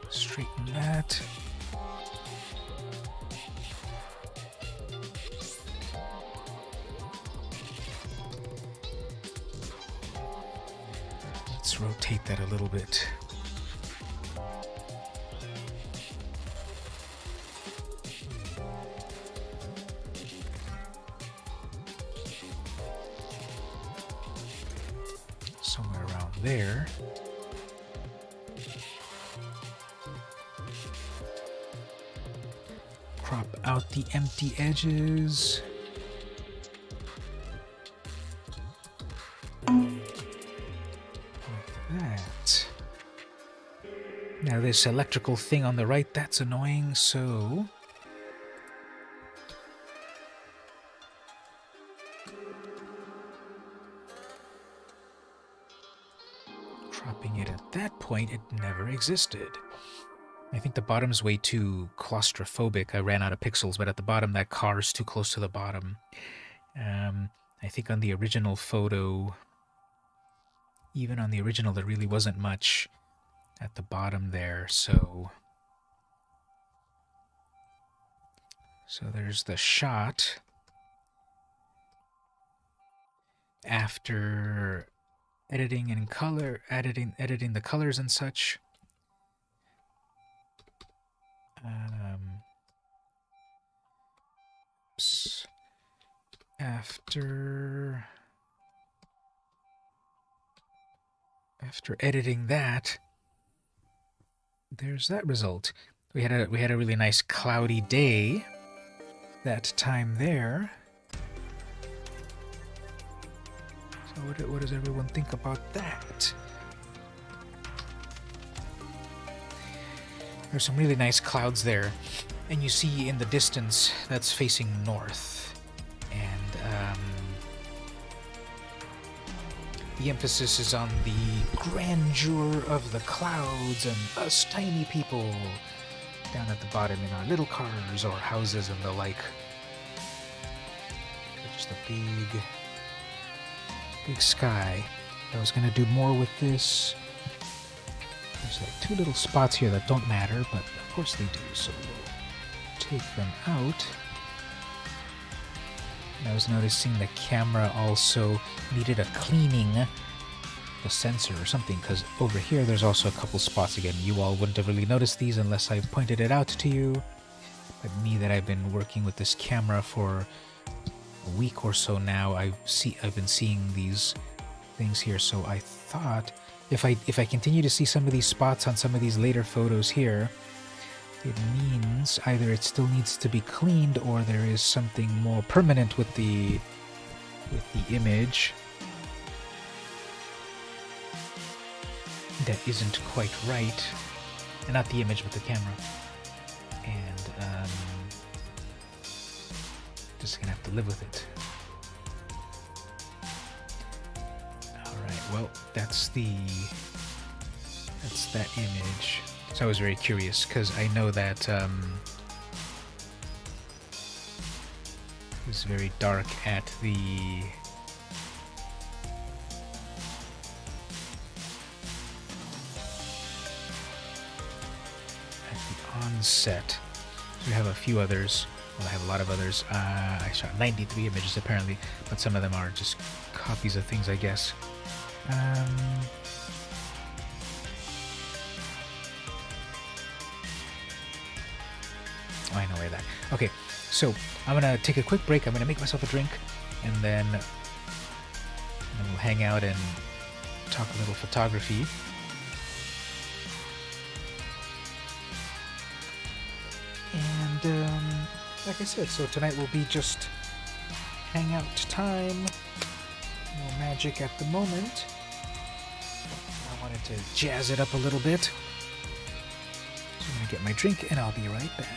Straighten that. Let's rotate that a little bit. Somewhere around there. Crop out the empty edges. Like that. Now this electrical thing on the right, that's annoying, so cropping it at that point, it never existed. I think the bottom's way too claustrophobic. I ran out of pixels, but at the bottom, that car's too close to the bottom. I think on the original photo, even on the original, there really wasn't much at the bottom there, so there's the shot after editing and color, editing the colors and such. After editing that, there's that result. We had a really nice cloudy day that time there. So what does everyone think about that? There's some really nice clouds there, and you see in the distance that's facing north, and the emphasis is on the grandeur of the clouds and us tiny people down at the bottom in our little cars or houses and the like. Just a big sky. I was gonna do more with this. There's like 2 little spots here that don't matter, but of course they do, so we'll take them out. And I was noticing the camera also needed a cleaning, the sensor or something, because over here there's also a couple spots. Again, you all wouldn't have really noticed these unless I pointed it out to you. But me, that I've been working with this camera for a week or so now, I've been seeing these things here, so I thought if I continue to see some of these spots on some of these later photos here, it means either it still needs to be cleaned or there is something more permanent with the image that isn't quite right. And not the image, but the camera. And just gonna have to live with it. Alright, well, that's that image. So I was very curious because I know that it was very dark at the onset. We have a few others. Well, I have a lot of others. I shot 93 images apparently, but some of them are just copies of things, I guess. Oh, I know where that. Okay, so I'm gonna take a quick break. I'm gonna make myself a drink, and then we'll hang out and talk a little photography. And like I said, so tonight will be just hangout time. No magic at the moment. I wanted to jazz it up a little bit. So I'm gonna get my drink, and I'll be right back.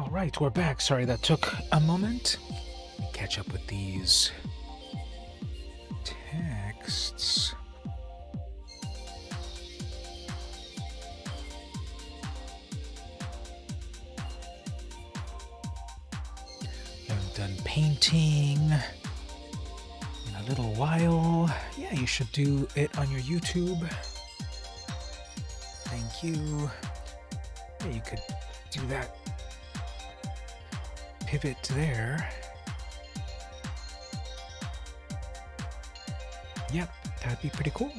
Alright, we're back. Sorry that took a moment. Let me catch up with these texts. I've done painting in a little while. Yeah, you should do it on your YouTube. Thank you. Yeah, you could do that. Pivot there. Yep, that'd be pretty cool.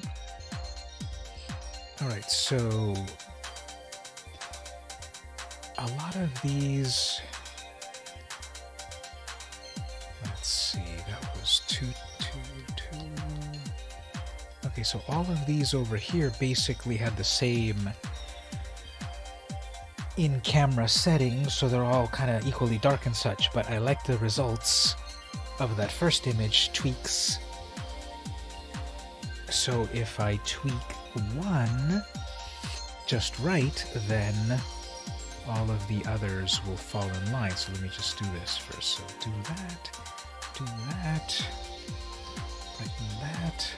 Alright, so a lot of these, let's see, that was 2, 2, 2. Okay, so all of these over here basically had the same in-camera settings, so they're all kind of equally dark and such, but I like the results of that first image tweaks. So if I tweak one just right, then all of the others will fall in line. So let me just do this first. So do that, brighten that. And that.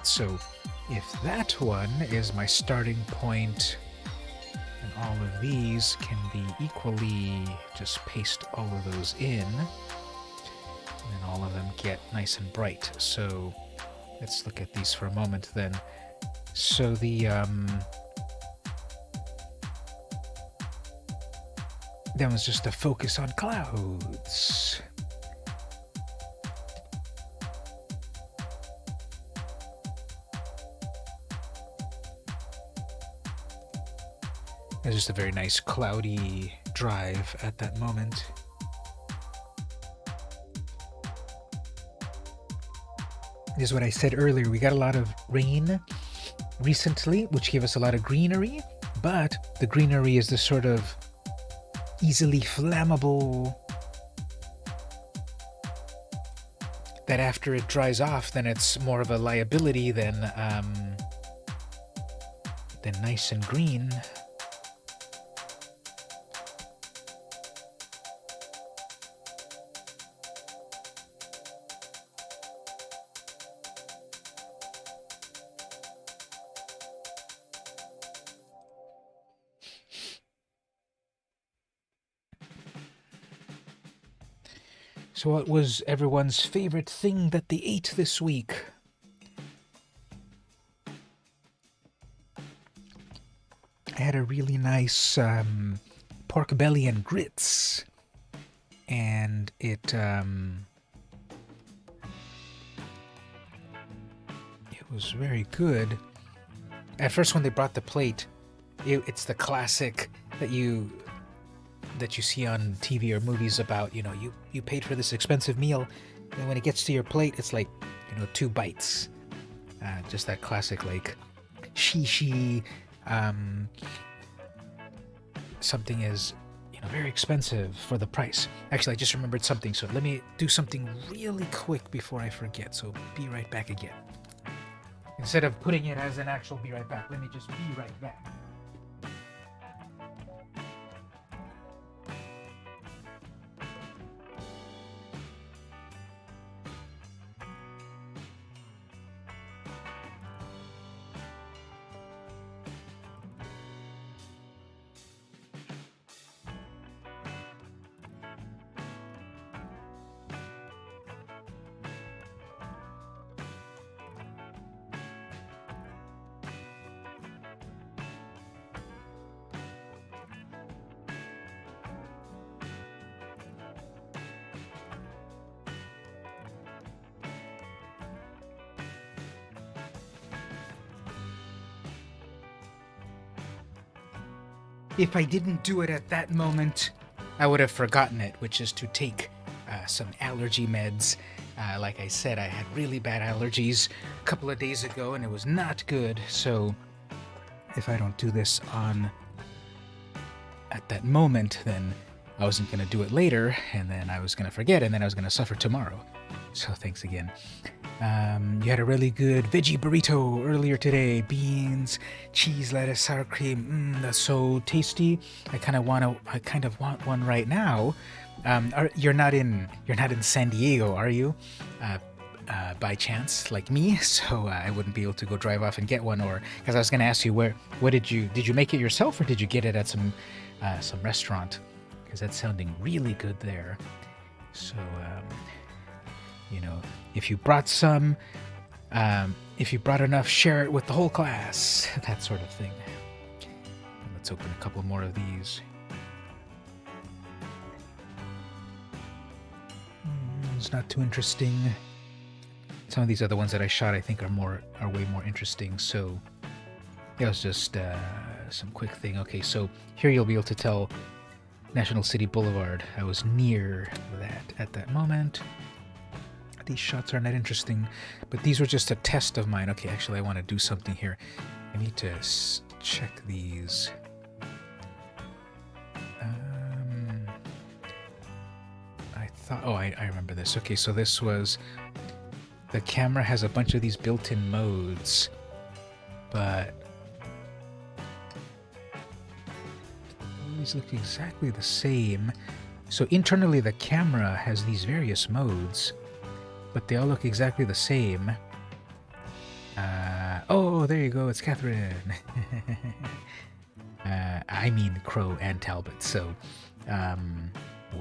So if that one is my starting point, and all of these can be equally, just paste all of those in, and then all of them get nice and bright. So let's look at these for a moment then. So the that was just a focus on clouds. It's just a very nice cloudy drive at that moment. This is what I said earlier. We got a lot of rain recently, which gave us a lot of greenery, but the greenery is the sort of easily flammable that after it dries off, then it's more of a liability than nice and green. So what was everyone's favorite thing that they ate this week? I had a really nice pork belly and grits, and it was very good. At first, when they brought the plate, it's the classic that you see on TV or movies about, you know, you paid for this expensive meal, and when it gets to your plate, it's like, you know, 2 bites. Just that classic, like, shishi, something is, you know, very expensive for the price. Actually, I just remembered something, so let me do something really quick before I forget, so be right back again. Instead of putting it as an actual be right back, let me just be right back. If I didn't do it at that moment, I would have forgotten it, which is to take some allergy meds. Like I said, I had really bad allergies a couple of days ago, and it was not good. So if I don't do this at that moment, then I wasn't going to do it later, and then I was going to forget, and then I was going to suffer tomorrow. So thanks again. You had a really good veggie burrito earlier today. Beans, cheese, lettuce, sour cream. That's so tasty. I kind of want one right now. You're not in San Diego, are you? By chance, like me, so I wouldn't be able to go drive off and get one, or because I was going to ask you what did you make it yourself, or did you get it at some restaurant? Because that's sounding really good there. So if you brought some, if you brought enough, share it with the whole class, that sort of thing. Let's open a couple more of these. It's not too interesting. Some of these other ones that I shot, I think, are way more interesting. So that was just some quick thing. Okay, so here you'll be able to tell National City Boulevard. I was near that at that moment. These shots are not interesting, but these were just a test of mine. Okay, actually, I want to do something here. I need to check these. I remember this. Okay, so this was... The camera has a bunch of these built-in modes, but these look exactly the same. So internally the camera has these various modes, but they all look exactly the same. Oh, there you go, it's Catherine. I mean Crow and Talbot, so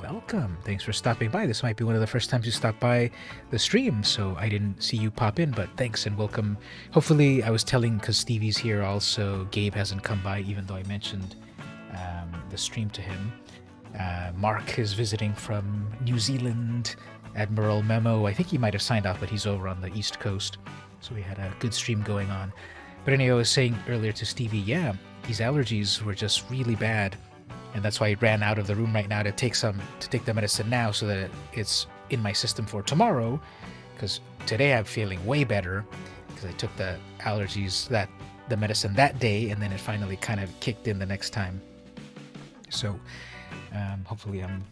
welcome. Thanks for stopping by. This might be one of the first times you stop by the stream, so I didn't see you pop in, but thanks and welcome. Hopefully, I was telling, because Stevie's here also, Gabe hasn't come by, even though I mentioned the stream to him. Mark is visiting from New Zealand. Admiral Memo, I think he might have signed off, but he's over on the East Coast, so we had a good stream going on. But anyway, I was saying earlier to Stevie, yeah, these allergies were just really bad. And that's why I ran out of the room right now to take the medicine now, so that it's in my system for tomorrow. Because today I'm feeling way better because I took the the medicine that day, and then it finally kind of kicked in the next time. So hopefully I'm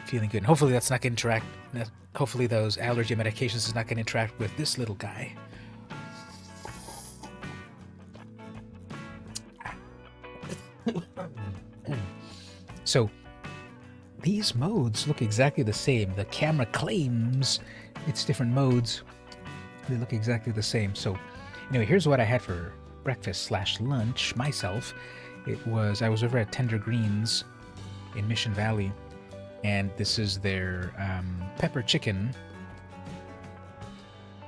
feeling good. And hopefully that's not going to interact. Hopefully those allergy medications is not going to interact with this little guy. So these modes look exactly the same. The camera claims it's different modes. They look exactly the same. So anyway, here's what I had for breakfast/lunch myself. I was over at Tender Greens in Mission Valley, and this is their pepper chicken.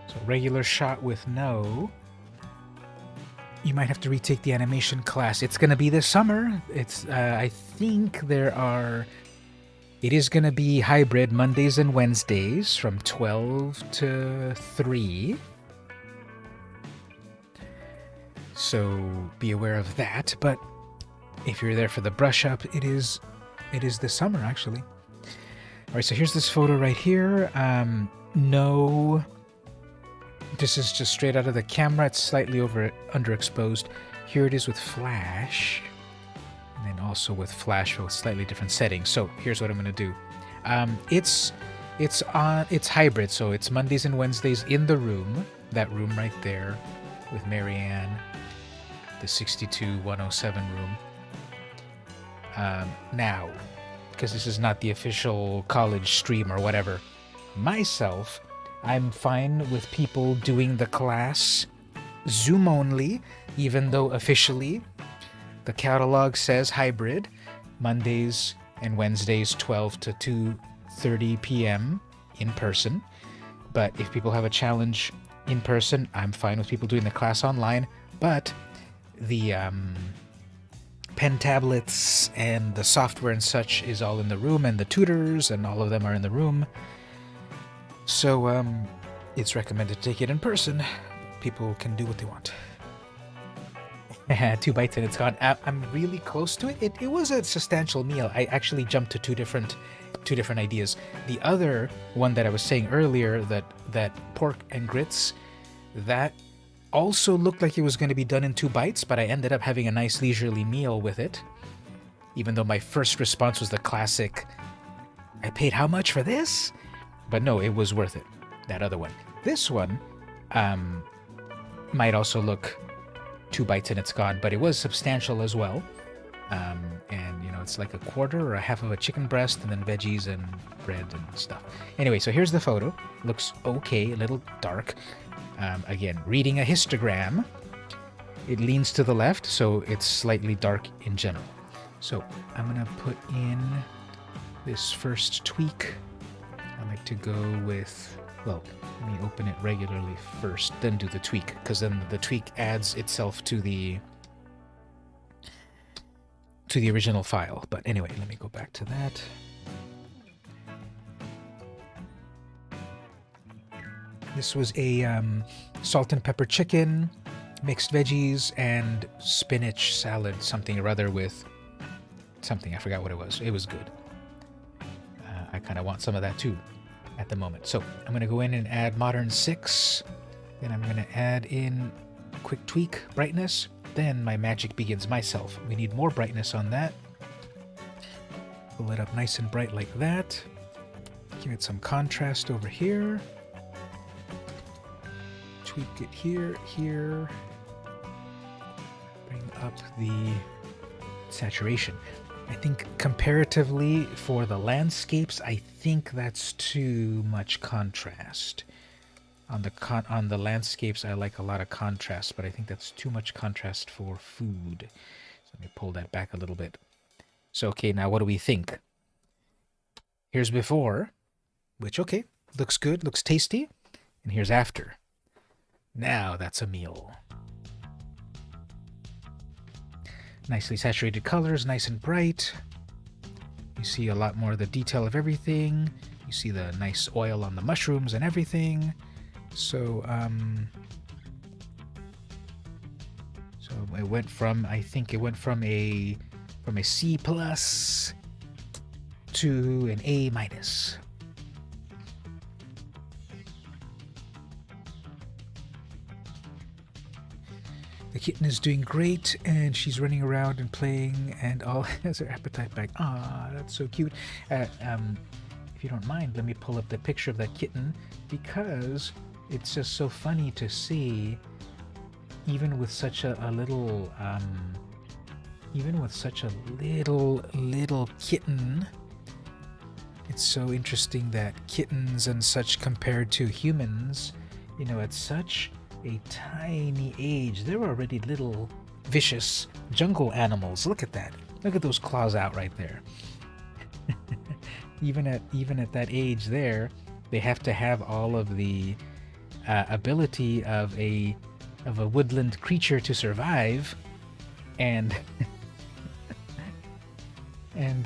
So regular shot with no. You might have to retake the animation class. It's going to be this summer. I think it is going to be hybrid Mondays and Wednesdays from 12 to 3. So be aware of that. But if you're there for the brush up, it is this summer, actually. All right, so here's this photo right here. No... This is just straight out of the camera. It's slightly underexposed. Here it is with flash. And then also with flash with slightly different settings. So here's what I'm going to do. It's hybrid. So it's Mondays and Wednesdays in the room. That room right there with Marianne. The 62107 room. Now, because this is not the official college stream or whatever, myself... I'm fine with people doing the class Zoom only, even though officially the catalog says hybrid, Mondays and Wednesdays 12 to 2:30 p.m. in person. But if people have a challenge in person, I'm fine with people doing the class online. But the pen tablets and the software and such is all in the room, and the tutors and all of them are in the room. So, it's recommended to take it in person. People can do what they want. 2 bites and it's gone. I'm really close to it. It was a substantial meal. I actually jumped to two different ideas. The other one that I was saying earlier, that pork and grits, that also looked like it was going to be done in 2 bites, but I ended up having a nice leisurely meal with it. Even though my first response was the classic, I paid how much for this? But no, it was worth it. that other one. This one might also look 2 bites and it's gone, but it was substantial as well. And you know, it's like a quarter or a half of a chicken breast and then veggies and bread and stuff. Anyway, so here's the photo. Looks okay, a little dark. Again, reading a histogram, it leans to the left, so it's slightly dark in general. So I'm gonna put in this first tweak. I like to go with, well, let me open it regularly first, then do the tweak, because then the tweak adds itself to the original file. But anyway, let me go back to that. This was a salt and pepper chicken, mixed veggies, and spinach salad, something or other with something. I forgot what it was. It was good. I kind of want some of that too at the moment. So I'm going to go in and add Modern 6. Then I'm going to add in quick tweak brightness. Then my magic begins myself. We need more brightness on that. Pull it up nice and bright like that. Give it some contrast over here. Tweak it here, here. Bring up the saturation. I think comparatively for the landscapes, I think that's too much contrast. On the landscapes, I like a lot of contrast, but I think that's too much contrast for food. So let me pull that back a little bit. So, okay, now what do we think? Here's before, which, okay, looks good, looks tasty. And here's after. Now that's a meal. Nicely saturated colors, nice and bright. You see a lot more of the detail of everything. You see the nice oil on the mushrooms and everything. So, it went from, I think it went from a C plus to an A minus. The kitten is doing great, and she's running around and playing, and all has her appetite back. Ah, that's so cute. If you don't mind, let me pull up the picture of that kitten, because it's just so funny to see, even with such a little kitten. It's so interesting that kittens and such compared to humans, you know, at such a tiny age, they're already little vicious jungle animals. Look at that. Look at those claws out right there. even at that age there, they have to have all of the ability of a woodland creature to survive, and and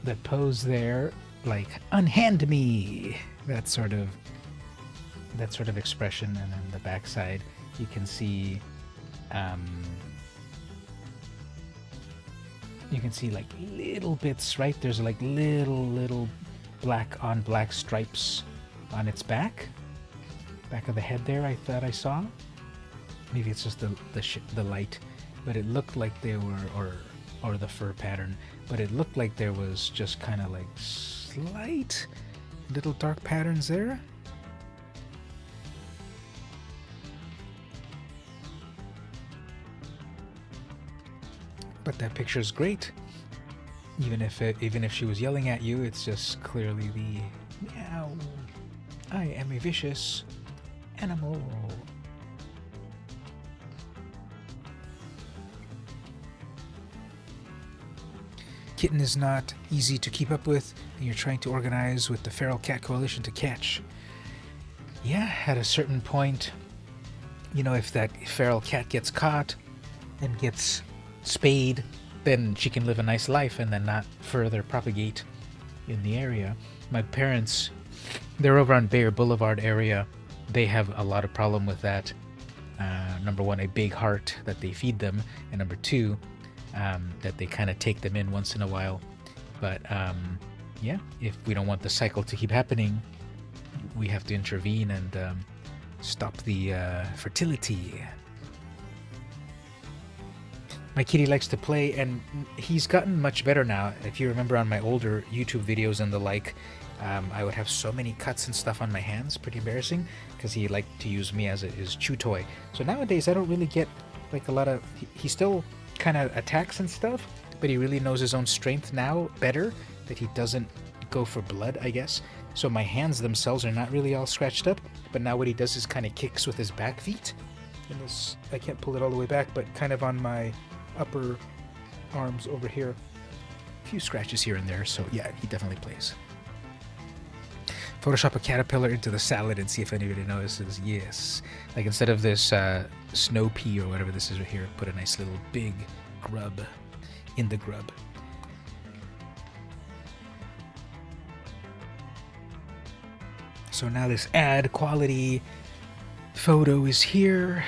that pose there, like unhand me, that sort of expression. And then the backside, you can see like little bits, right? There's like little black on black stripes on its back of the head there. I thought I saw. Maybe it's just the light, but it looked like they were, or the fur pattern, but it looked like there was just kind of like slight little dark patterns there. But that picture is great. Even if she was yelling at you, it's just clearly the meow. I am a vicious animal. Kitten is not easy to keep up with, and you're trying to organize with the Feral Cat Coalition to catch. Yeah, at a certain point, you know, if that feral cat gets caught and gets spayed, then she can live a nice life and then not further propagate in the area. My parents, they're over on Bayer Boulevard area. They have a lot of problem with that. Number one, a big heart that they feed them, and number two, that they kind of take them in once in a while. But yeah, if we don't want the cycle to keep happening, we have to intervene and stop the fertility. My kitty likes to play, and he's gotten much better now. If you remember on my older YouTube videos and the like, I would have so many cuts and stuff on my hands, pretty embarrassing, because he liked to use me as his chew toy. So nowadays I don't really get like a lot of... He still kind of attacks and stuff, but he really knows his own strength now better, that he doesn't go for blood, I guess. So my hands themselves are not really all scratched up, but now what he does is kind of kicks with his back feet. And this, I can't pull it all the way back, but kind of on my upper arms over here. A few scratches here and there, so yeah, he definitely plays. Photoshop a caterpillar into the salad and see if anybody notices. Yes. Like instead of this snow pea or whatever this is right here, put a nice little big grub in the grub. So now this add quality photo is here.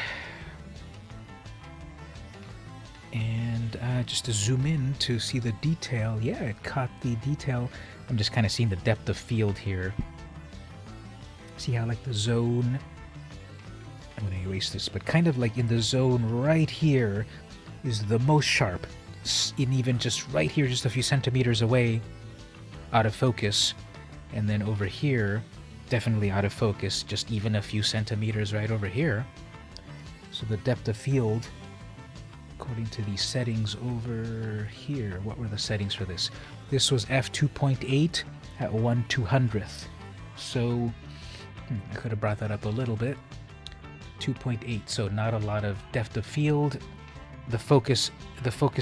And just to zoom in to see the detail. Yeah, it caught the detail. I'm just kind of seeing the depth of field here. See how like the zone, I'm going to erase this, but kind of like in the zone right here is the most sharp. And even just right here, just a few centimeters away, out of focus. And then over here, definitely out of focus, just even a few centimeters right over here. So the depth of field, according to the settings over here, what were the settings for this? This was f2.8 at 1/200th. So I could have brought that up a little bit. 2.8, so not a lot of depth of field. The focus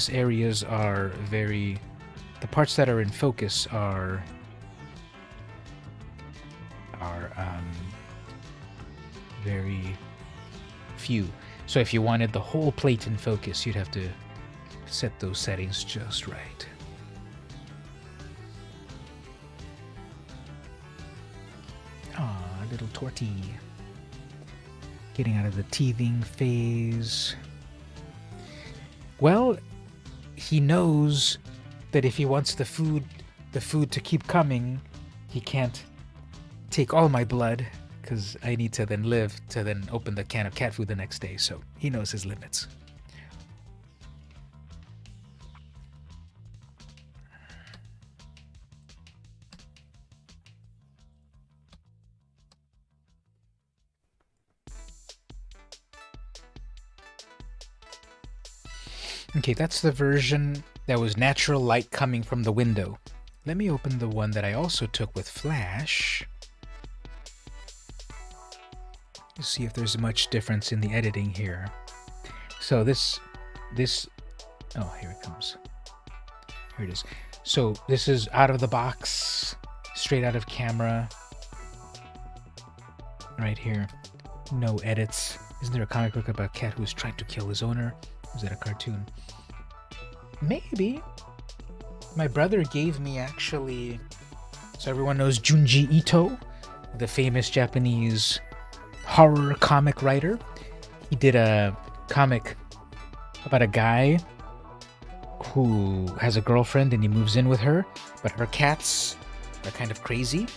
areas are very... The parts that are in focus are very few. So if you wanted the whole plate in focus, you'd have to set those settings just right. Little torty. Getting out of the teething phase. Well, he knows that if he wants the food to keep coming, he can't take all my blood, because I need to then live to then open the can of cat food the next day, so he knows his limits. Okay, that's the version that was natural light coming from the window. Let me open the one that I also took with flash. Let's see if there's much difference in the editing here. So this, oh, here it comes. Here it is. So this is out of the box, straight out of camera. Right here. No edits. Isn't there a comic book about a cat who was trying to kill his owner? Was that a cartoon? Maybe. My brother gave me actually... So everyone knows Junji Ito, the famous Japanese horror comic writer. He did a comic about a guy who has a girlfriend and he moves in with her, but her cats are kind of crazy.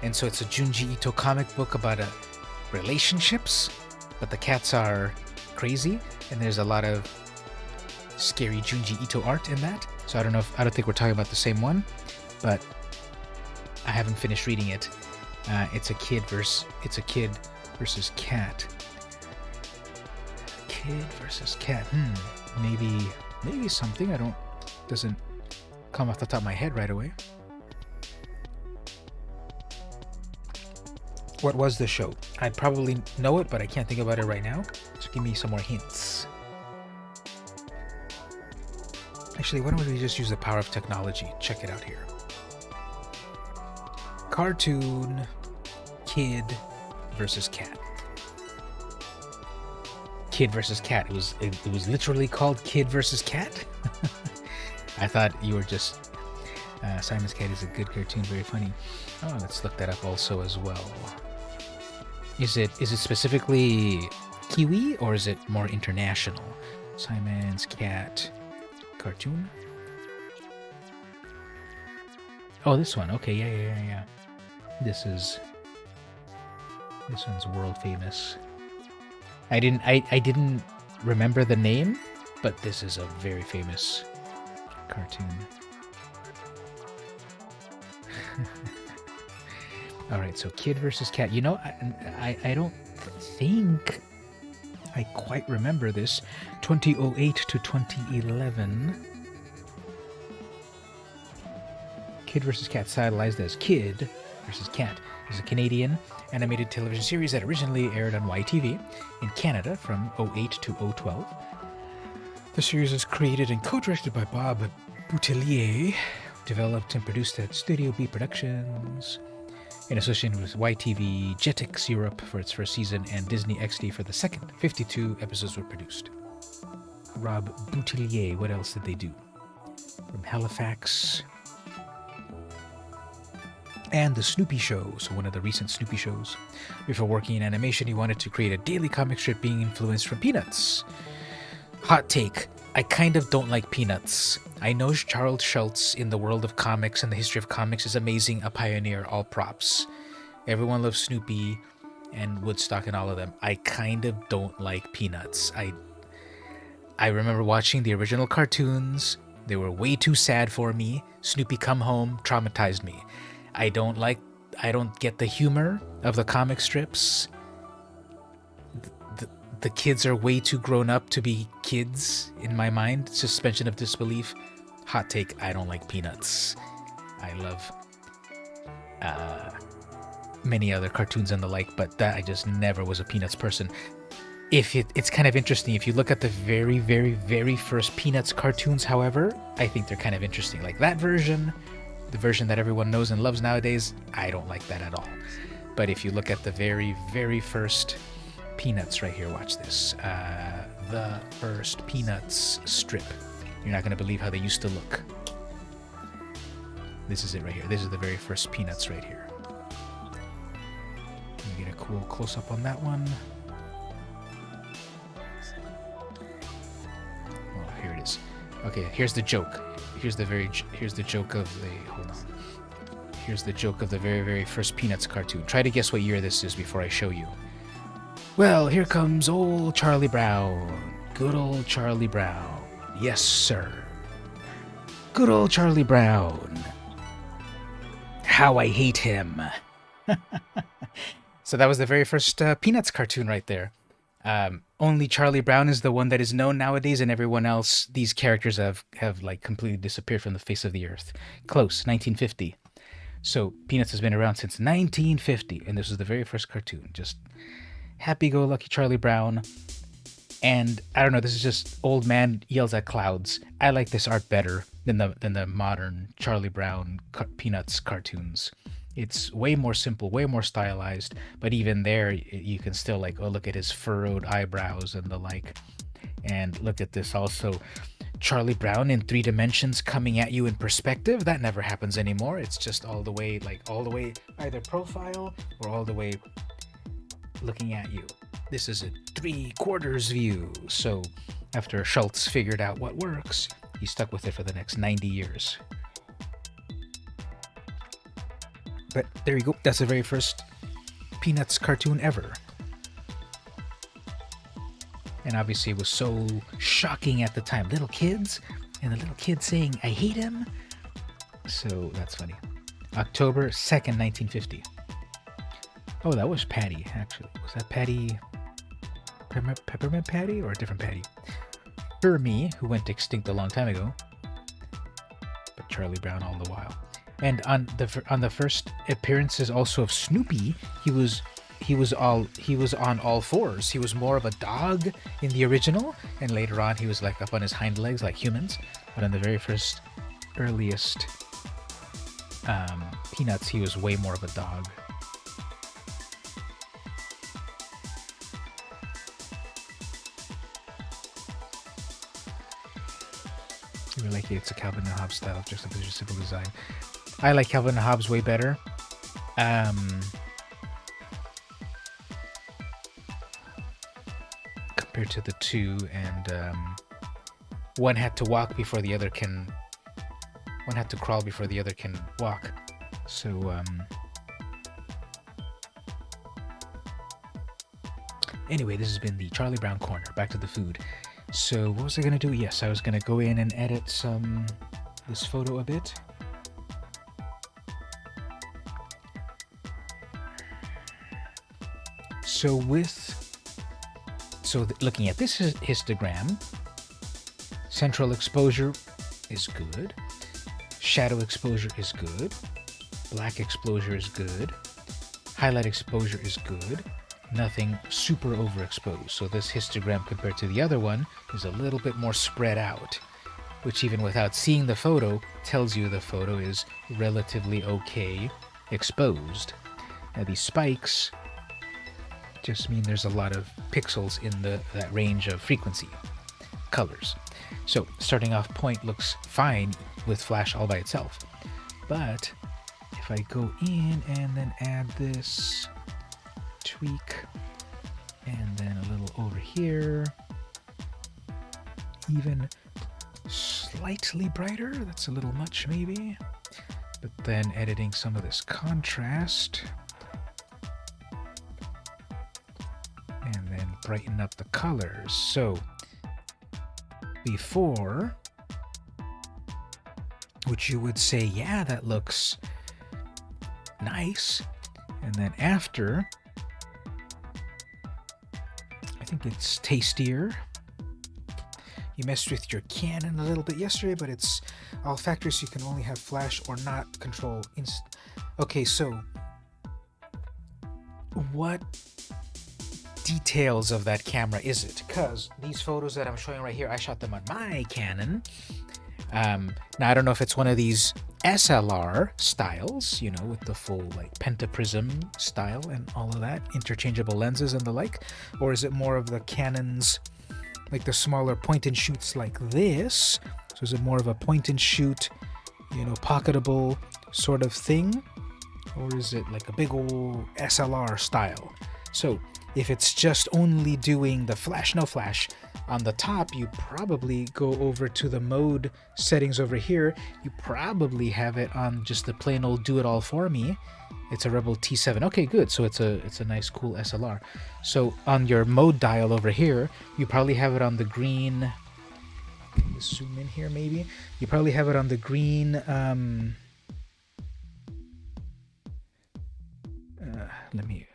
And so it's a Junji Ito comic book about relationships, but the cats are crazy, and there's a lot of scary Junji Ito art in that. So I don't think we're talking about the same one, but I haven't finished reading it. It's a kid versus versus cat. Kid versus cat. Maybe something. Doesn't come off the top of my head right away. What was the show? I probably know it, but I can't think about it right now. So give me some more hints. Actually, why don't we just use the power of technology? Check it out here. Cartoon, kid versus cat. Kid versus cat. It was literally called Kid versus Cat. I thought you were just... Simon's Cat is a good cartoon, very funny. Oh, let's look that up also as well. Is it specifically Kiwi, or is it more international? Simon's Cat cartoon. Oh, this one. Okay, yeah. This one's world famous. I didn't remember the name, but this is a very famous cartoon. All right, so Kid versus Cat. You know, I don't think I quite remember this. 2008 to 2011. Kid vs. Cat, stylized as Kid vs. Cat, is a Canadian animated television series that originally aired on YTV in Canada from 2008 to 2012. The series was created and co-directed by Bob Boutillier, developed and produced at Studio B Productions, in association with YTV Jetix Europe for its first season and Disney XD for the second. 52 episodes were produced. Rob Boutillier, what else did they do? From Halifax. And The Snoopy Show, so one of the recent Snoopy shows. Before working in animation, he wanted to create a daily comic strip being influenced from Peanuts. Hot take, I kind of don't like Peanuts. I know Charles Schulz in the world of comics and the history of comics is amazing, a pioneer, all props. Everyone loves Snoopy and Woodstock and all of them. I kind of don't like Peanuts. I remember watching the original cartoons. They were way too sad for me. Snoopy Come Home traumatized me. I don't get the humor of the comic strips. The kids are way too grown up to be kids in my mind. Suspension of disbelief. Hot take, I don't like Peanuts. I love many other cartoons and the like, but that I just never was a Peanuts person. It's kind of interesting. If you look at the very, very, very first Peanuts cartoons, however, I think they're kind of interesting. Like that version, the version that everyone knows and loves nowadays, I don't like that at all. But if you look at the very, very first Peanuts right here, watch this. The first Peanuts strip. You're not going to believe how they used to look. This is it right here. This is the very first Peanuts right here. Let me get a cool close-up on that one. Oh, here it is. Okay, here's the joke. Here's the joke of the, hold on. Here's the joke of the very, very first Peanuts cartoon. Try to guess what year this is before I show you. Well, here comes old Charlie Brown. Good old Charlie Brown. Yes, sir. Good old Charlie Brown. How I hate him. So that was the very first Peanuts cartoon right there. Only Charlie Brown is the one that is known nowadays, and everyone else, these characters have like completely disappeared from the face of the earth. Close, 1950. So Peanuts has been around since 1950, and this was the very first cartoon. Just happy-go-lucky Charlie Brown. And I don't know, this is just old man yells at clouds. I like this art better than the modern Charlie Brown Peanuts cartoons. It's way more simple, way more stylized, but even there you can still like, oh, look at his furrowed eyebrows and the like. And look at this also. Charlie Brown in 3 dimensions coming at you in perspective. That never happens anymore. It's just all the way either profile or all the way looking at you. This is a 3/4 view. So after Schulz figured out what works, he stuck with it for the next 90 years. But there you go. That's the very first Peanuts cartoon ever. And obviously it was so shocking at the time. Little kids, and the little kid saying, I hate him. So that's funny. October 2nd, 1950. Oh, that was Patty, actually. Was that Patty? Peppermint Patty or a different Patty? Hermie, who went extinct a long time ago. But Charlie Brown all the while. And on the first appearances also of Snoopy, he was on all fours. He was more of a dog in the original, and later on he was like up on his hind legs like humans. But in the very first, earliest Peanuts, he was way more of a dog. I like it. It's a Calvin and Hobbes style, just a simple design. I like Calvin and Hobbes way better. Compared to the two, and one had to walk before the other can. One had to crawl before the other can walk. So anyway, this has been the Charlie Brown Corner. Back to the food. So what was I gonna do? Yes, I was gonna go in and edit this photo a bit. So looking at this histogram, central exposure is good, shadow exposure is good, black exposure is good, highlight exposure is good, nothing super overexposed. So this histogram compared to the other one is a little bit more spread out, which even without seeing the photo tells you the photo is relatively okay exposed. Now these spikes just mean there's a lot of pixels in that range of frequency colors. So starting off point looks fine with flash all by itself. But if I go in and then add this tweak and then a little over here, even slightly brighter, that's a little much maybe, but then editing some of this contrast and then brighten up the colors. So before, which you would say, yeah, that looks nice, and then after, I think it's tastier. You messed with your Canon a little bit yesterday, but it's all factors. You can only have flash or not control Okay, so what details of that camera is it? Because these photos that I'm showing right here, I shot them on my Canon. Now I don't know if it's one of these SLR styles, you know, with the full like pentaprism style and all of that, interchangeable lenses and the like, or is it more of the Canons, like the smaller point and shoots like this? So is it more of a point and shoot, you know, pocketable sort of thing, or is it like a big old SLR style? So if it's just only doing the flash, no flash on the top, you probably go over to the mode settings over here. You probably have it on just the plain old do it all for me. It's a Rebel T7. Okay, good. So it's a nice cool SLR. So on your mode dial over here, you probably have it on the green. Let's zoom in here maybe. You probably have it on the green. Let me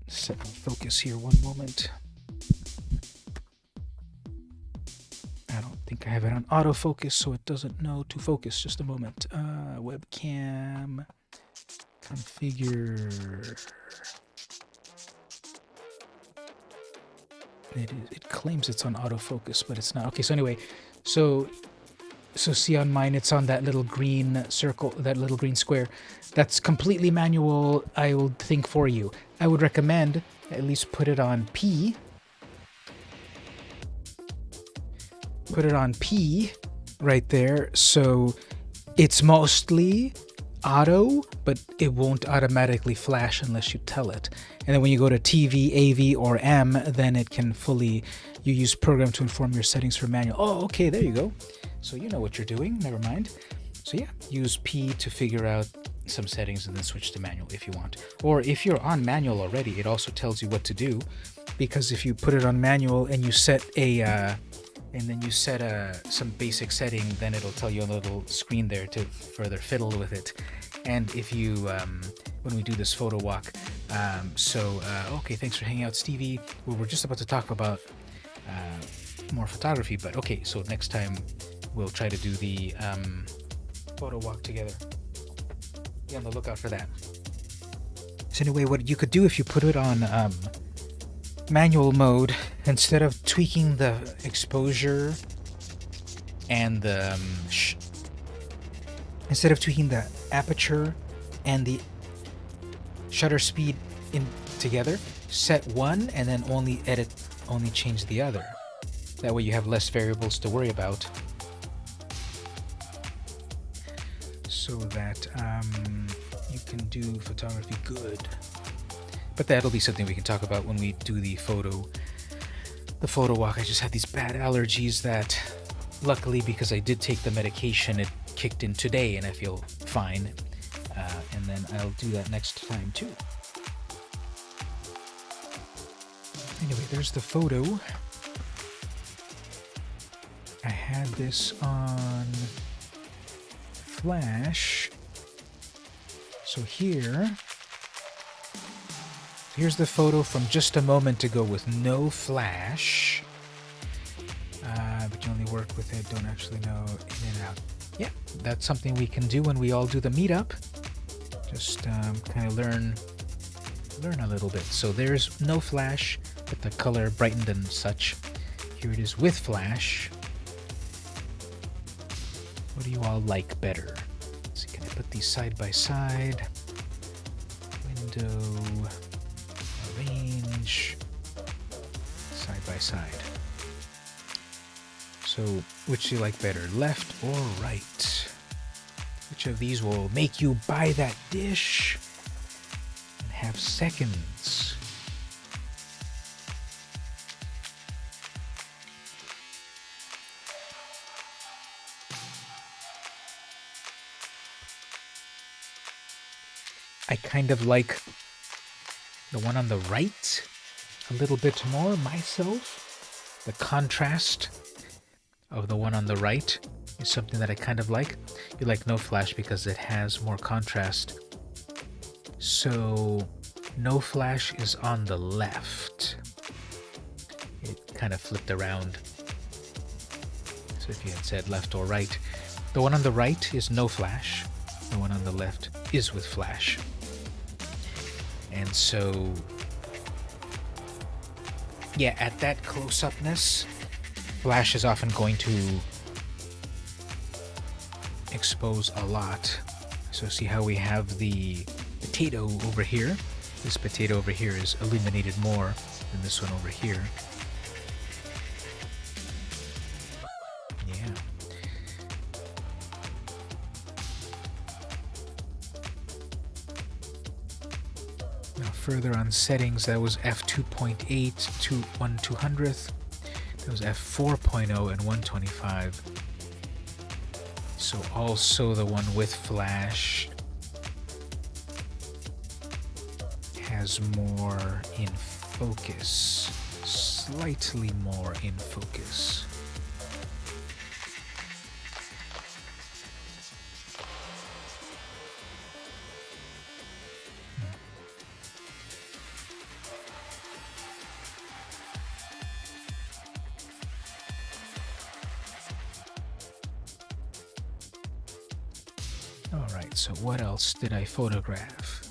set focus here one moment. I don't think I have it on autofocus, so it doesn't know to focus. Just a moment. Webcam configure. It claims it's on autofocus, but it's not. Okay, so anyway, so see on mine, it's on that little green circle, that little green square. That's completely manual, I will think, for you. I would recommend at least put it on P. Put it on P right there, so it's mostly auto, but it won't automatically flash unless you tell it. And then when you go to TV, AV, or M, then it can fully, you use program to inform your settings for manual. Oh, okay, there you go. So you know what you're doing, never mind. So yeah, use P to figure out some settings and then switch to manual if you want. Or if you're on manual already, it also tells you what to do, because if you put it on manual and you set some basic setting, then it'll tell you on the little screen there to further fiddle with it. And if you, when we do this photo walk, okay, thanks for hanging out, Stevie. We're just about to talk about more photography, but okay, so next time we'll try to do the photo walk together. Be on the lookout for that. So anyway, what you could do if you put it on manual mode, instead of tweaking the exposure and the instead of tweaking the aperture and the shutter speed in together, set one and then only change the other. That way you have less variables to worry about, so that you can do photography good. But that'll be something we can talk about when we do the photo walk. I just had these bad allergies that, luckily, because I did take the medication, it kicked in today and I feel fine. And then I'll do that next time too. Anyway, there's the photo. I had this on Flash. So here's the photo from just a moment ago with no Flash. But you only work with it, don't actually know in and out. Yeah, that's something we can do when we all do the meetup. Just kind of learn a little bit. So there's no Flash, but the color brightened and such. Here it is with Flash. What do you all like better? So can I put these side by side? Window, arrange, side by side. So which do you like better, left or right? Which of these will make you buy that dish and have seconds? I kind of like the one on the right a little bit more myself. The contrast of the one on the right is something that I kind of like. You like no Flash because it has more contrast. So no Flash is on the left. It kind of flipped around. So if you had said left or right, the one on the right is no Flash. The one on the left is with Flash. And so, yeah, at that close-upness, Flash is often going to expose a lot. So see how we have the potato over here? This potato over here is illuminated more than this one over here. Yeah. Now further on settings, that was f2.8 to 1/200th. That was f4.0 and 125. So also the one with Flash has more in focus, slightly more in focus. Alright, so what else did I photograph?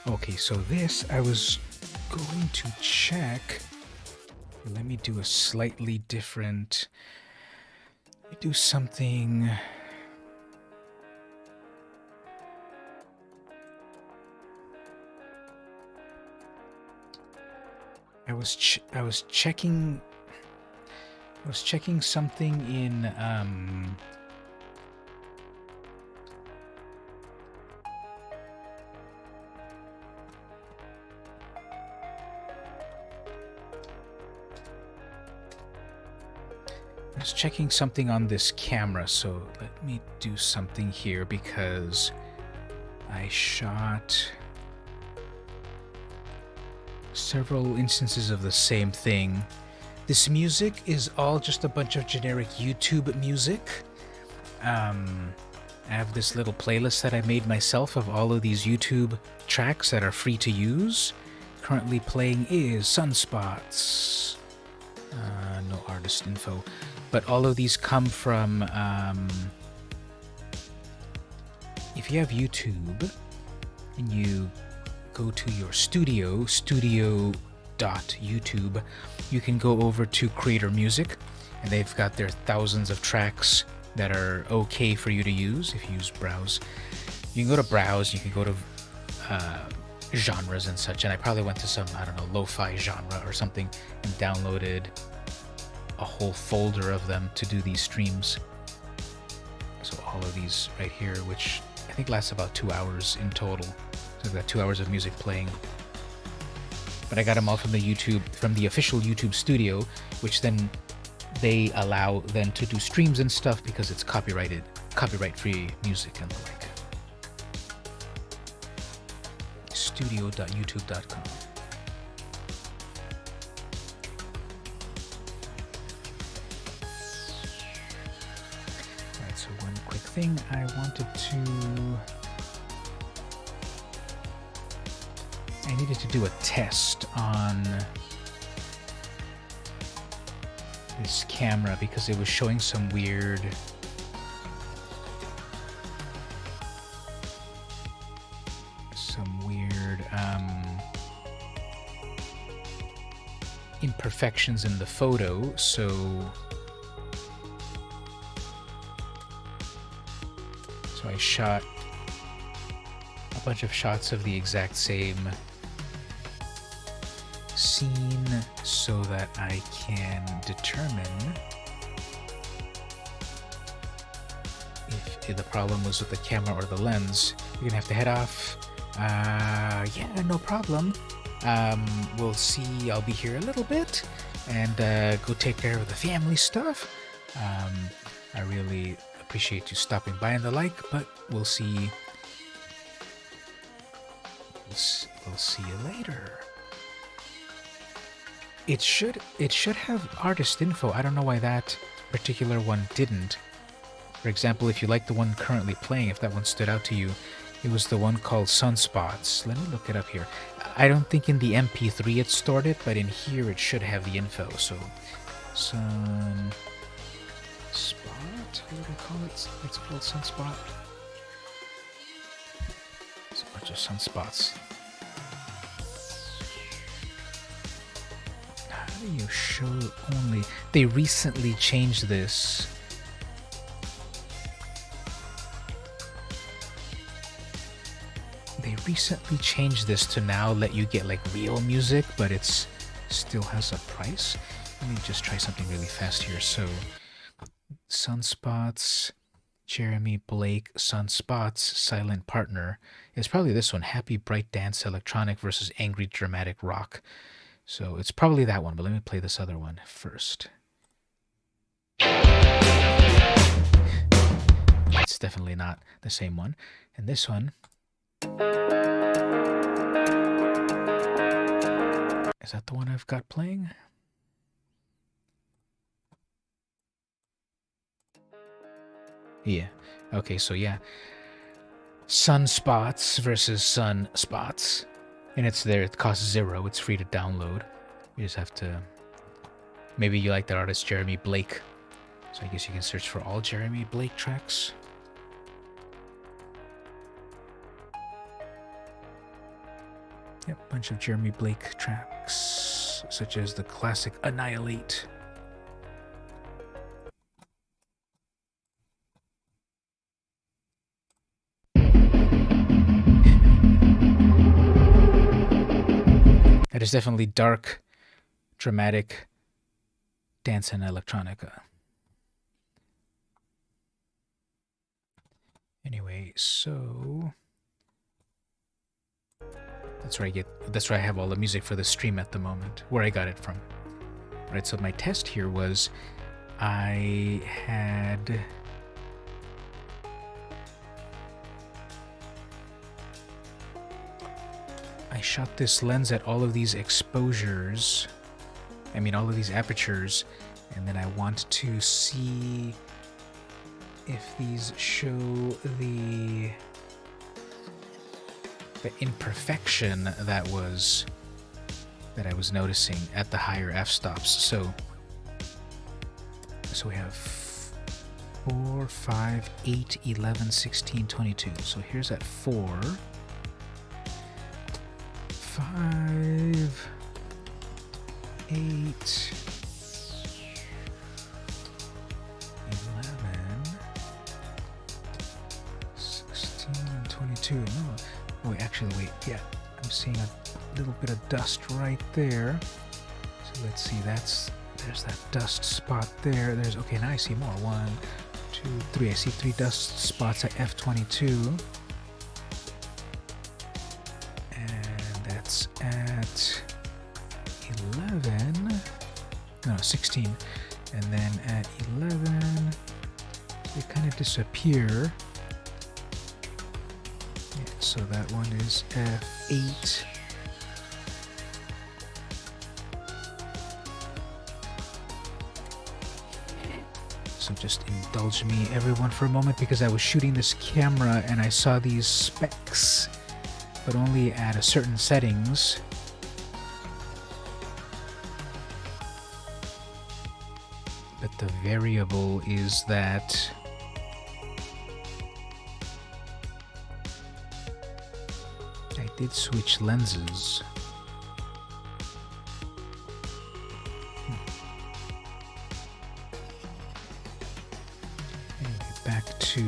Okay, so this I was going to check. Let me do a slightly different. Let me do something. I was checking something in I was checking something on this camera, so let me do something here because I shot several instances of the same thing. This music is all just a bunch of generic YouTube music. I have this little playlist that I made myself of all of these YouTube tracks that are free to use. Currently playing is Sunspots. No artist info. But all of these come from... if you have YouTube and you go to your studio.youtube, you can go over to Creator Music, and they've got their thousands of tracks that are okay for you to use if you use Browse. You can go to Browse, you can go to genres and such, and I probably went to some, I don't know, lo-fi genre or something and downloaded a whole folder of them to do these streams. So all of these right here, which I think lasts about 2 hours in total. So I've got 2 hours of music playing. But I got them all from the official YouTube studio, which then they allow then to do streams and stuff because it's copyright-free music and the like. studio.youtube.com. Alright, so one quick thing I needed to do a test on this camera because it was showing some weird imperfections in the photo, so I shot a bunch of shots of the exact same scene so that I can determine if the problem was with the camera or the lens. You're gonna have to head off. Yeah, no problem. We'll see. I'll be here a little bit and go take care of the family stuff. I really appreciate you stopping by and the like, but we'll see. We'll see you later. It should have artist info. I don't know why that particular one didn't. For example, if you like the one currently playing, if that one stood out to you, it was the one called Sunspots. Let me look it up here. I don't think in the MP3 it stored it, but in here it should have the info. So, Sunspot? What do we call it? It's called Sunspot. It's a bunch of sunspots. How do you show only? They recently changed this. They recently changed this to now let you get like real music, but it's still has a price. Let me just try something really fast here. So, Sunspots, Jeremy Blake, Sunspots, Silent Partner. It's probably this one, Happy Bright Dance Electronic versus Angry Dramatic Rock. So it's probably that one, but let me play this other one first. It's definitely not the same one. And this one, is that the one I've got playing? Yeah. Okay, so yeah. Sunspots versus Sunspots. And it's there. It costs $0. It's free to download. You just have to... Maybe you like that artist Jeremy Blake. So I guess you can search for all Jeremy Blake tracks. Yep, bunch of Jeremy Blake tracks, such as the classic Annihilate. That is definitely dark, dramatic dance and electronica. Anyway, so... That's where I have all the music for the stream at the moment, where I got it from. Right, so my test here was I shot this lens at all of these exposures, all of these apertures, and then I want to see if these show the imperfection that I was noticing at the higher f-stops. So we have 4, 5, 8, 11, 16, 22. So here's at 4, 5, 8, 11, 16, 22. No. Oh, actually, wait. Yeah, I'm seeing a little bit of dust right there. So let's see. There's that dust spot there. Okay, now I see more. 1, 2, 3. I see 3 dust spots at f22. And that's at 11. No, 16. And then at 11, they kind of disappear. So that one is f8. So just indulge me, everyone, for a moment, because I was shooting this camera and I saw these specs, but only at a certain settings. But the variable is that I did switch lenses. Back to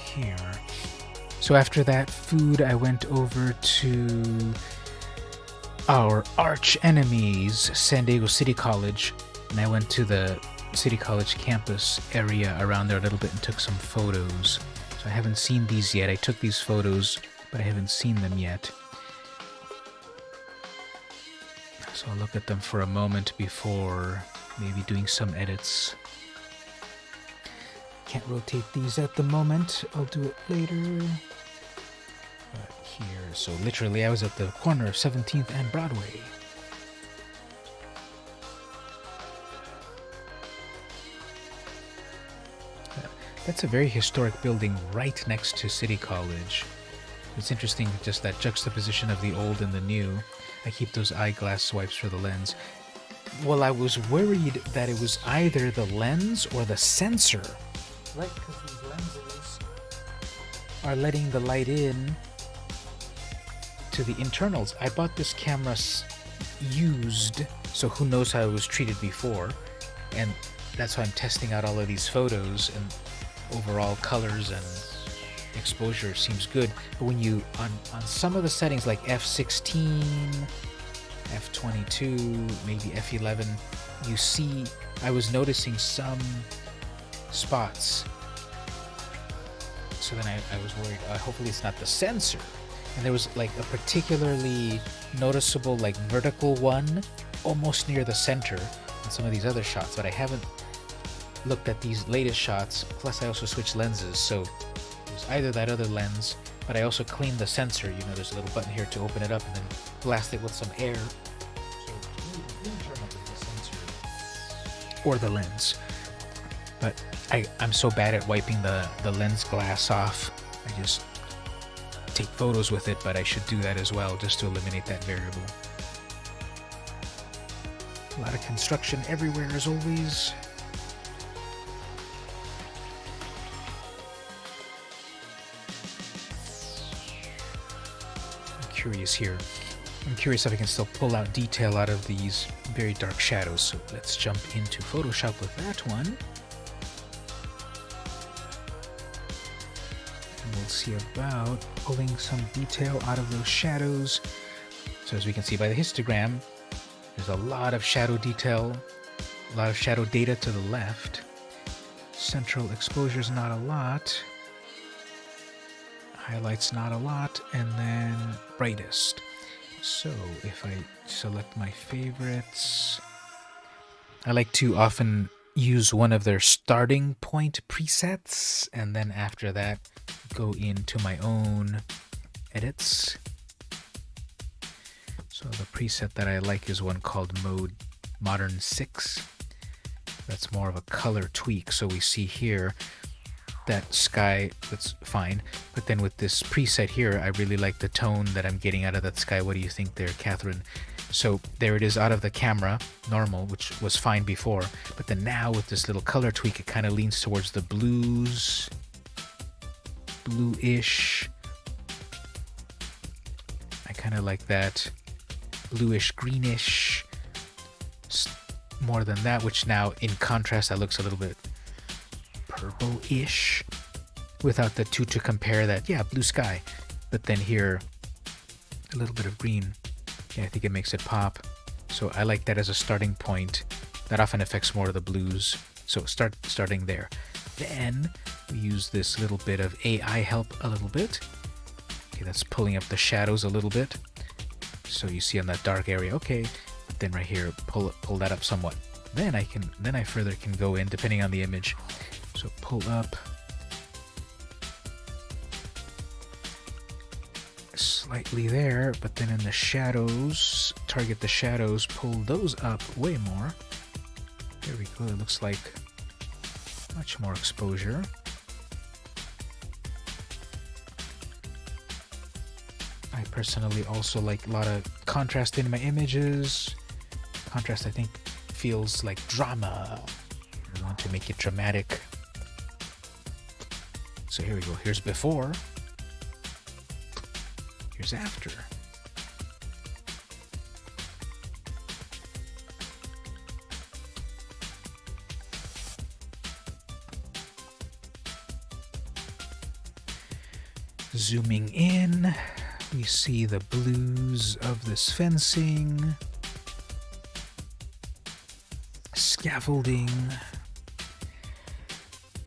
here. So after that food, I went over to our arch enemies, San Diego City College, and I went to the City College campus area around there a little bit and took some photos. So I haven't seen these yet. I took these photos, but I haven't seen them yet. So I'll look at them for a moment before maybe doing some edits. Can't rotate these at the moment. I'll do it later. But here, so literally I was at the corner of 17th and Broadway. That's a very historic building right next to City College. It's interesting, just that juxtaposition of the old and the new. I keep those eyeglass wipes for the lens. Well, I was worried that it was either the lens or the sensor. Right, because these lenses are letting the light in to the internals. I bought this camera used, so who knows how it was treated before. And that's why I'm testing out all of these photos, and overall colors and exposure seems good. But when you, on some of the settings like f16, f22, maybe f11, you see, I was noticing some spots. So then I was worried, hopefully it's not the sensor. And there was like a particularly noticeable like vertical one almost near the center in some of these other shots, but I haven't looked at these latest shots. Plus I also switched lenses, so it was either that other lens, but I also cleaned the sensor. You know, there's a little button here to open it up and then blast it with some air. So internally the sensor or the lens. But I'm so bad at wiping the lens glass off. I just take photos with it, but I should do that as well just to eliminate that variable. A lot of construction everywhere as always. I'm curious here. I'm curious if I can still pull out detail out of these very dark shadows. So let's jump into Photoshop with that one. We'll see about pulling some detail out of those shadows. So as we can see by the histogram, there's a lot of shadow detail, a lot of shadow data to the left. Central exposure's not a lot. Highlights not a lot. And then brightest. So if I select my favorites, I like to often use one of their starting point presets, and then after that go into my own edits. So the preset that I like is one called Modern 6. That's more of a color tweak. So we see here that sky, that's fine. But then with this preset here, I really like the tone that I'm getting out of that sky. What do you think there, Catherine? So there it is out of the camera, normal, which was fine before. But then now with this little color tweak, it kind of leans towards the blues, bluish. I kind of like that bluish, greenish. More than that, which now in contrast, that looks a little bit purple-ish without the two to compare that. Yeah, blue sky. But then here, a little bit of green. Yeah, I think it makes it pop. So I like that as a starting point. That often affects more of the blues. So starting there. Then we use this little bit of AI help a little bit. Okay, that's pulling up the shadows a little bit. So you see on that dark area, okay. But then right here, pull that up somewhat. Then I further can go in depending on the image. So pull up slightly there, but then in the shadows, target the shadows, pull those up way more. There we go, it looks like much more exposure. I personally also like a lot of contrast in my images. Contrast, I think, feels like drama. I want to make it dramatic. So here we go. Here's before. Here's after. Zooming in, we see the blues of this fencing, scaffolding,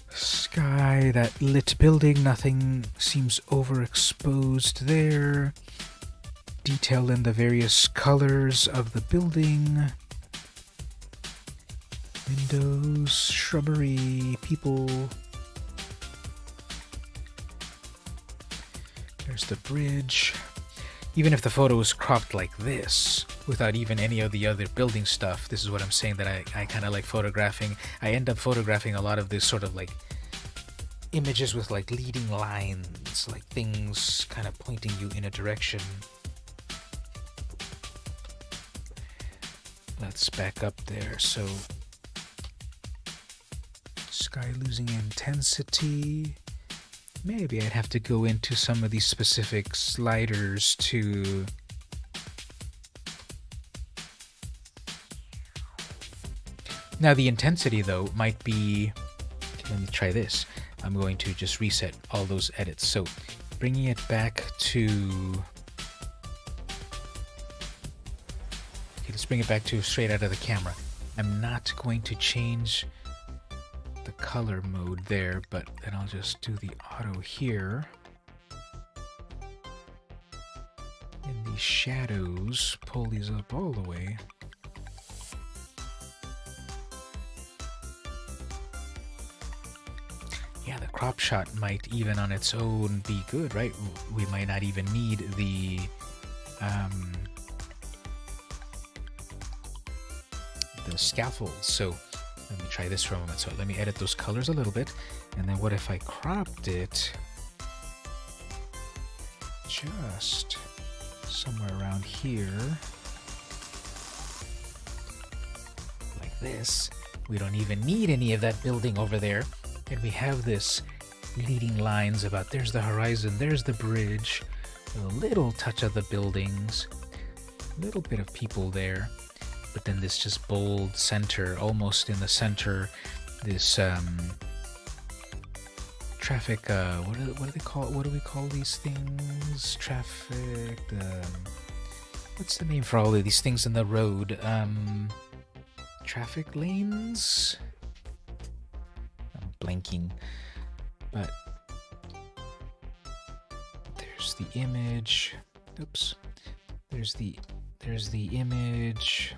sky, that lit building, nothing seems overexposed there, detail in the various colors of the building, windows, shrubbery, people. There's the bridge. Even if the photo is cropped like this, without even any of the other building stuff, this is what I'm saying that I kind of like photographing. I end up photographing a lot of this sort of like images with like leading lines, like things kind of pointing you in a direction. Let's back up there. So, sky losing intensity. Maybe I'd have to go into some of these specific sliders to now the intensity though might be, let me try this. I'm going to just reset all those edits. So bringing it back to, okay, let's bring it back to straight out of the camera. I'm not going to change the color mode there, but then I'll just do the auto here. In these shadows, pull these up all the way. Yeah, the crop shot might even on its own be good, right? We might not even need the scaffold. So let me try this for a moment. So let me edit those colors a little bit. And then what if I cropped it just somewhere around here, like this? We don't even need any of that building over there. And we have this leading lines about there's the horizon, there's the bridge, a little touch of the buildings, a little bit of people there. But then this just bold center, almost in the center, this traffic, what do they call it? What do we call these things? Traffic, what's the name for all of these things in the road? Traffic lanes? I'm blanking, but there's the image. Oops. There's the image.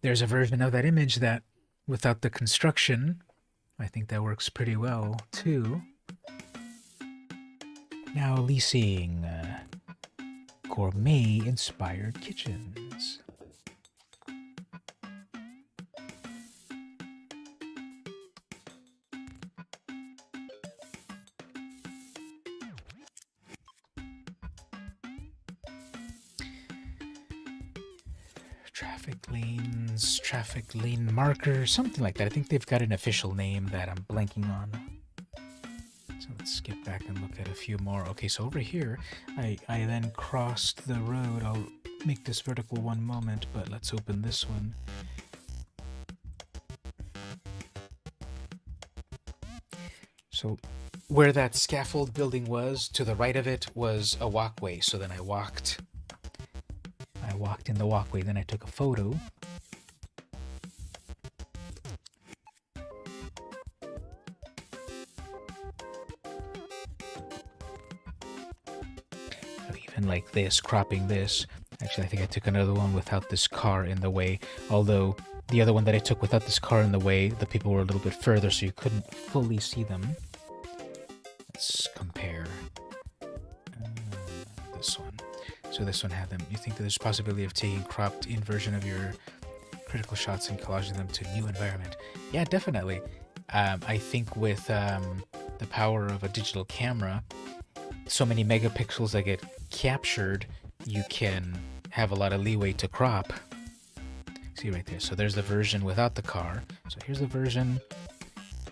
There's a version of that image that, without the construction, I think that works pretty well, too. Now leasing gourmet-inspired kitchens. Traffic lane marker, something like that. I think they've got an official name that I'm blanking on. So let's skip back and look at a few more. Okay, so over here, I then crossed the road. I'll make this vertical one moment, but let's open this one. So where that scaffold building was, to the right of it was a walkway. So then I walked in the walkway, then I took a photo. Even like this, cropping this. Actually, I think I took another one without this car in the way. Although the other one that I took without this car in the way, the people were a little bit further, so you couldn't fully see them. Let's compare. This one. So this one had them. You think that there's a possibility of taking cropped in version of your critical shots and collaging them to new environment? Yeah, definitely. I think with the power of a digital camera, so many megapixels that get captured, you can have a lot of leeway to crop. See right there. So there's the version without the car. So here's the version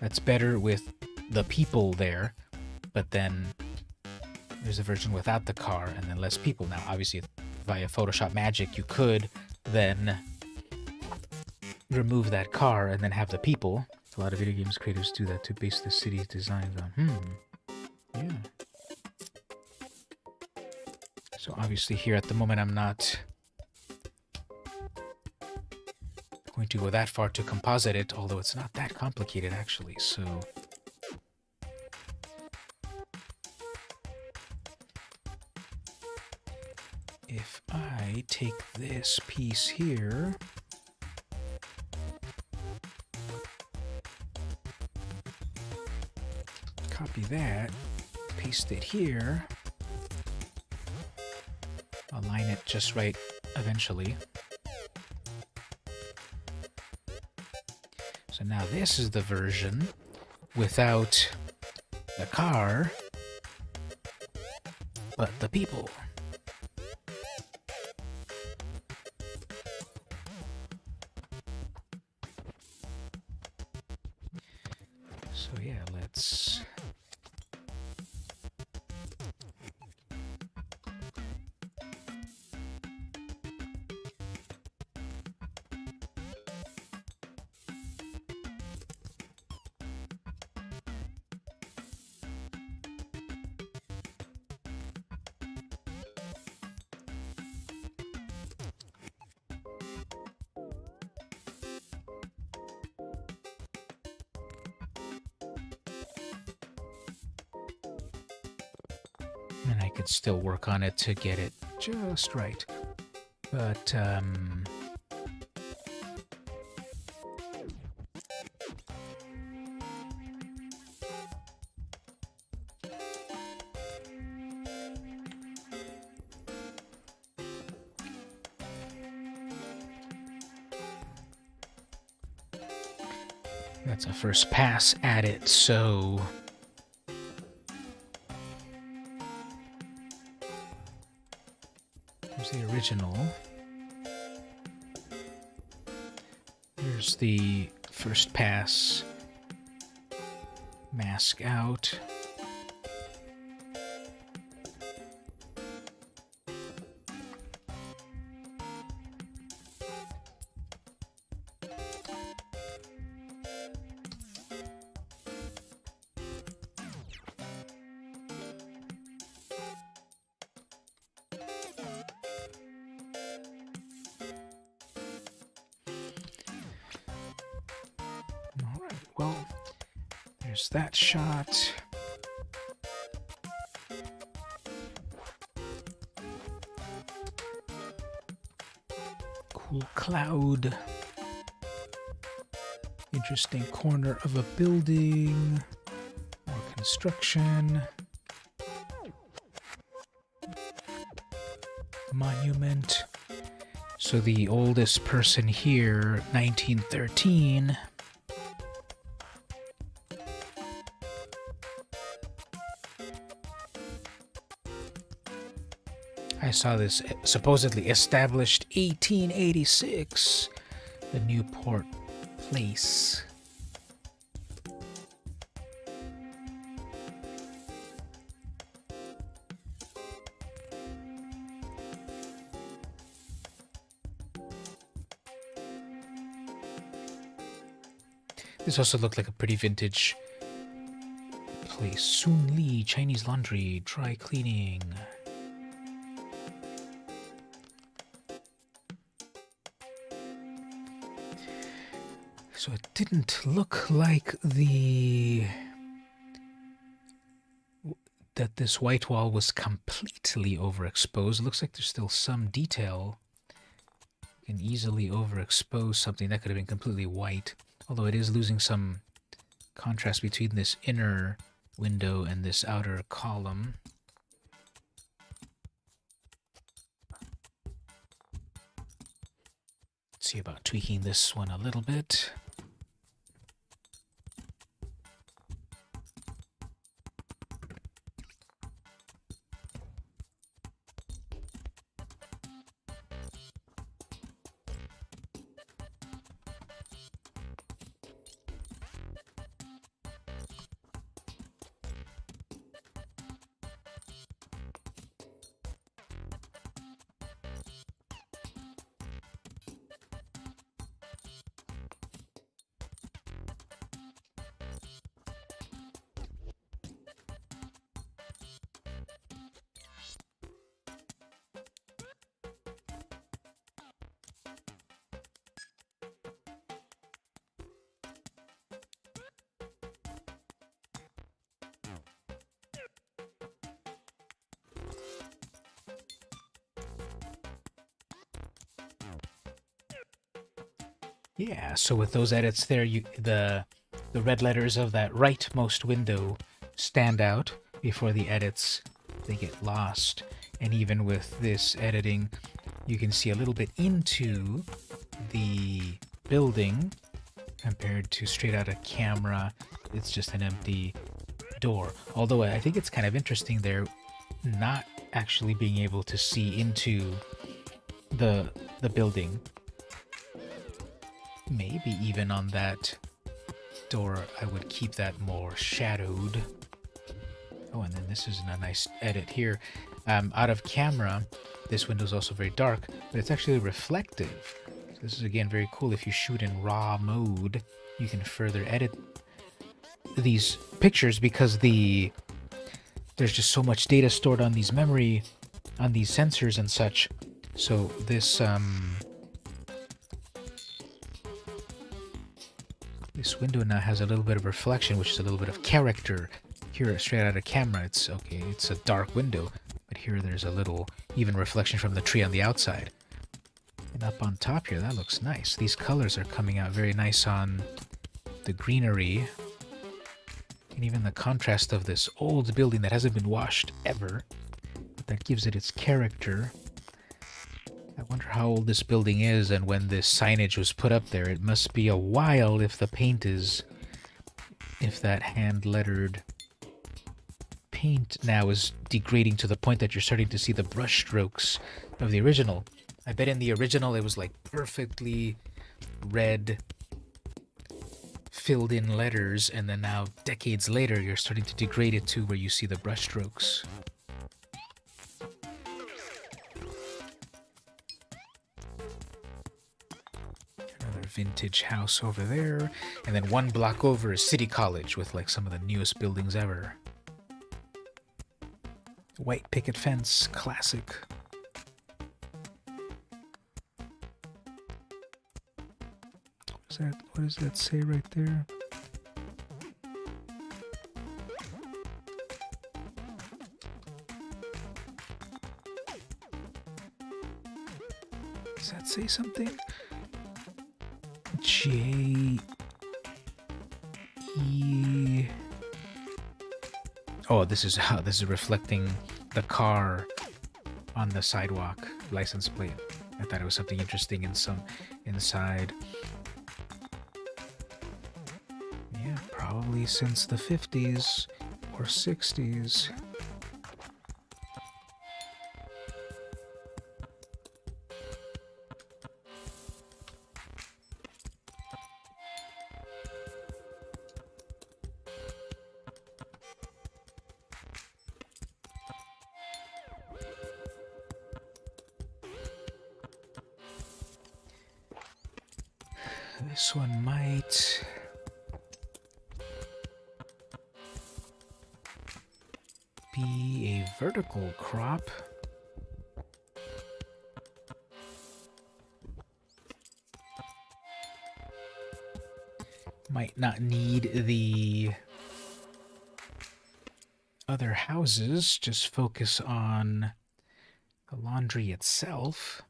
that's better with the people there, but then there's a version without the car and then less people. Now, obviously, via Photoshop Magic, you could then remove that car and then have the people. A lot of video games creators do that to base the city's designs on. Yeah. So obviously here at the moment I'm not going to go that far to composite it, although it's not that complicated actually, so... If I take this piece here... Copy that, paste it here... Align it just right eventually. So now this is the version without the car, but the people. So yeah, let's... And I could still work on it to get it just right. But, that's a first pass at it, so... Here's the original. Here's the first pass. Mask out. Well, there's that shot. Cool cloud. Interesting corner of a building. More construction. Monument. So the oldest person here, 1913. I saw this supposedly established 1886, the Newport Place. This also looked like a pretty vintage place. Soon Lee, Chinese laundry, dry cleaning. So it didn't look like the that this white wall was completely overexposed. It looks like there's still some detail. You can easily overexpose something that could have been completely white, although it is losing some contrast between this inner window and this outer column. Let's see about tweaking this one a little bit. Yeah, so with those edits there, the red letters of that rightmost window stand out before the edits, they get lost. And even with this editing, you can see a little bit into the building compared to straight out of camera. It's just an empty door. Although I think it's kind of interesting there not actually being able to see into the building. Maybe even on that door, I would keep that more shadowed. Oh, and then this is a nice edit here. Out of camera, this window is also very dark, but it's actually reflective. So this is, again, very cool. If you shoot in RAW mode, you can further edit these pictures because there's just so much data stored on these memory, on these sensors and such. So this, this window now has a little bit of reflection, which is a little bit of character. Here, straight out of camera, it's okay, it's a dark window, but here there's a little even reflection from the tree on the outside. And up on top here, that looks nice. These colors are coming out very nice on the greenery. And even the contrast of this old building that hasn't been washed ever, but that gives it its character. I wonder how old this building is and when this signage was put up there. It must be a while if the paint is... if that hand-lettered paint now is degrading to the point that you're starting to see the brush strokes of the original. I bet in the original it was like perfectly red, filled in letters, and then now, decades later, you're starting to degrade it to where you see the brush strokes. Vintage house over there, and then one block over is City College with like some of the newest buildings ever. White picket fence, classic. What does that say right there? Does that say something? J E. Oh, this is reflecting the car on the sidewalk license plate. I thought it was something interesting in some inside. Yeah, probably since the 50s or 60s. This one might... be a vertical crop. Might not need the other houses, just focus on the laundry itself.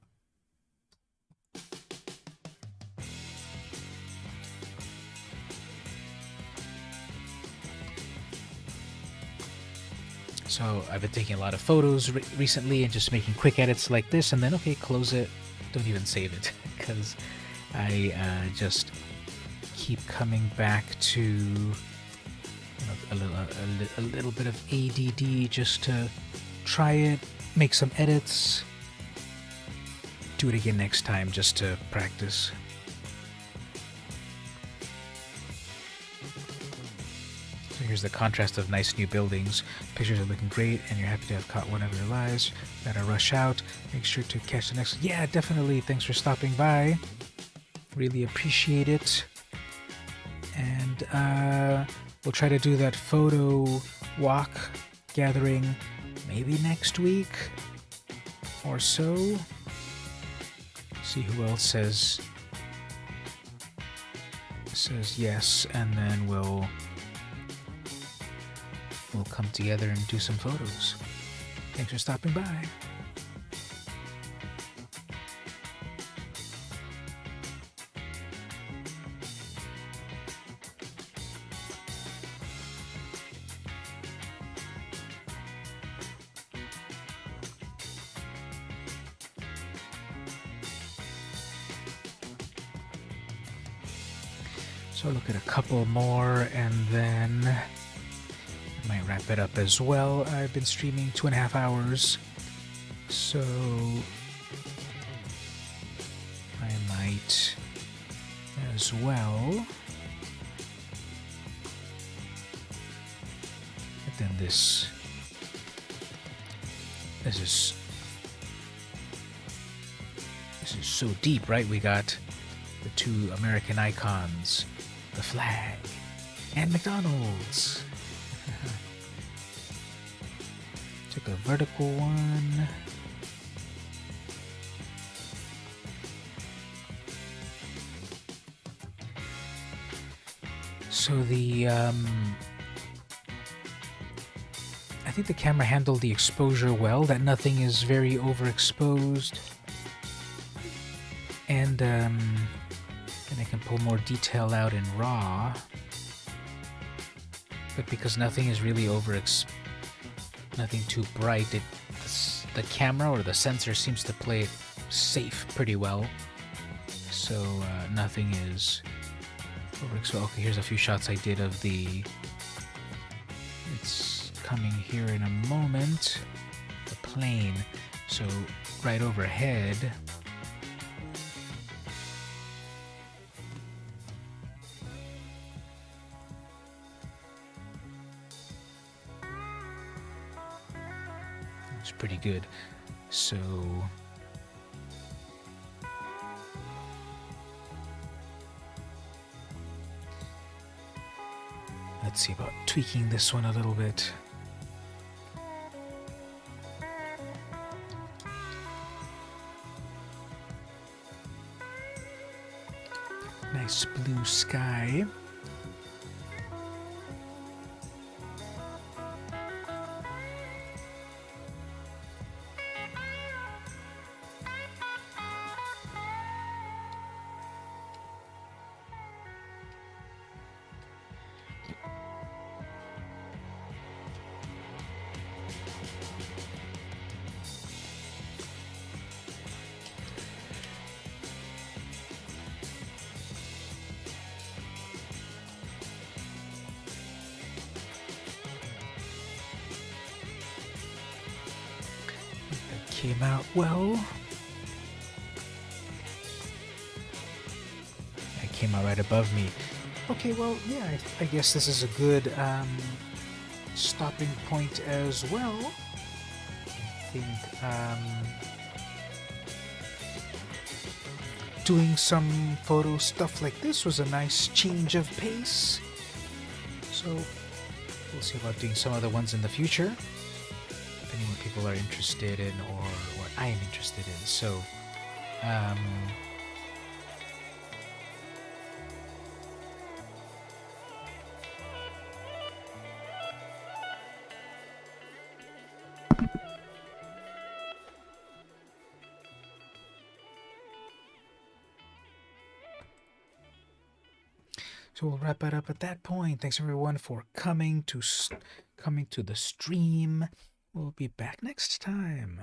So I've been taking a lot of photos recently and just making quick edits like this, and then okay, close it. Don't even save it because I just keep coming back to a little bit of ADD just to try it, make some edits, do it again next time just to practice. So here's the contrast of nice new buildings. Pictures are looking great, and you're happy to have caught one of your lives. Gotta rush out. Make sure to catch the next. Yeah, definitely. Thanks for stopping by. Really appreciate it. And we'll try to do that photo walk gathering maybe next week or so. See who else says yes, and then we'll come together and do some photos. Thanks for stopping by. So look at a couple more and then I might wrap it up as well. I've been streaming 2.5 hours, so I might as well. But then this is so deep, right? We got the two American icons, the flag, and McDonald's. Took a vertical one. So the I think the camera handled the exposure well, that nothing is very overexposed. And I can pull more detail out in RAW. But because nothing is really nothing too bright, the camera or the sensor seems to play it safe pretty well. So nothing is overexposed. Okay, here's a few shots I did of it's coming here in a moment, the plane. So right overhead, it's pretty good. So let's see about tweaking this one a little bit. Nice blue sky. Came out well. It came out right above me. Okay, well, yeah, I guess this is a good stopping point as well. I think doing some photo stuff like this was a nice change of pace. So we'll see about doing some other ones in the future, depending what people are interested in or what I am interested in. So, So we'll wrap it up at that point. Thanks everyone for coming to the stream. We'll be back next time.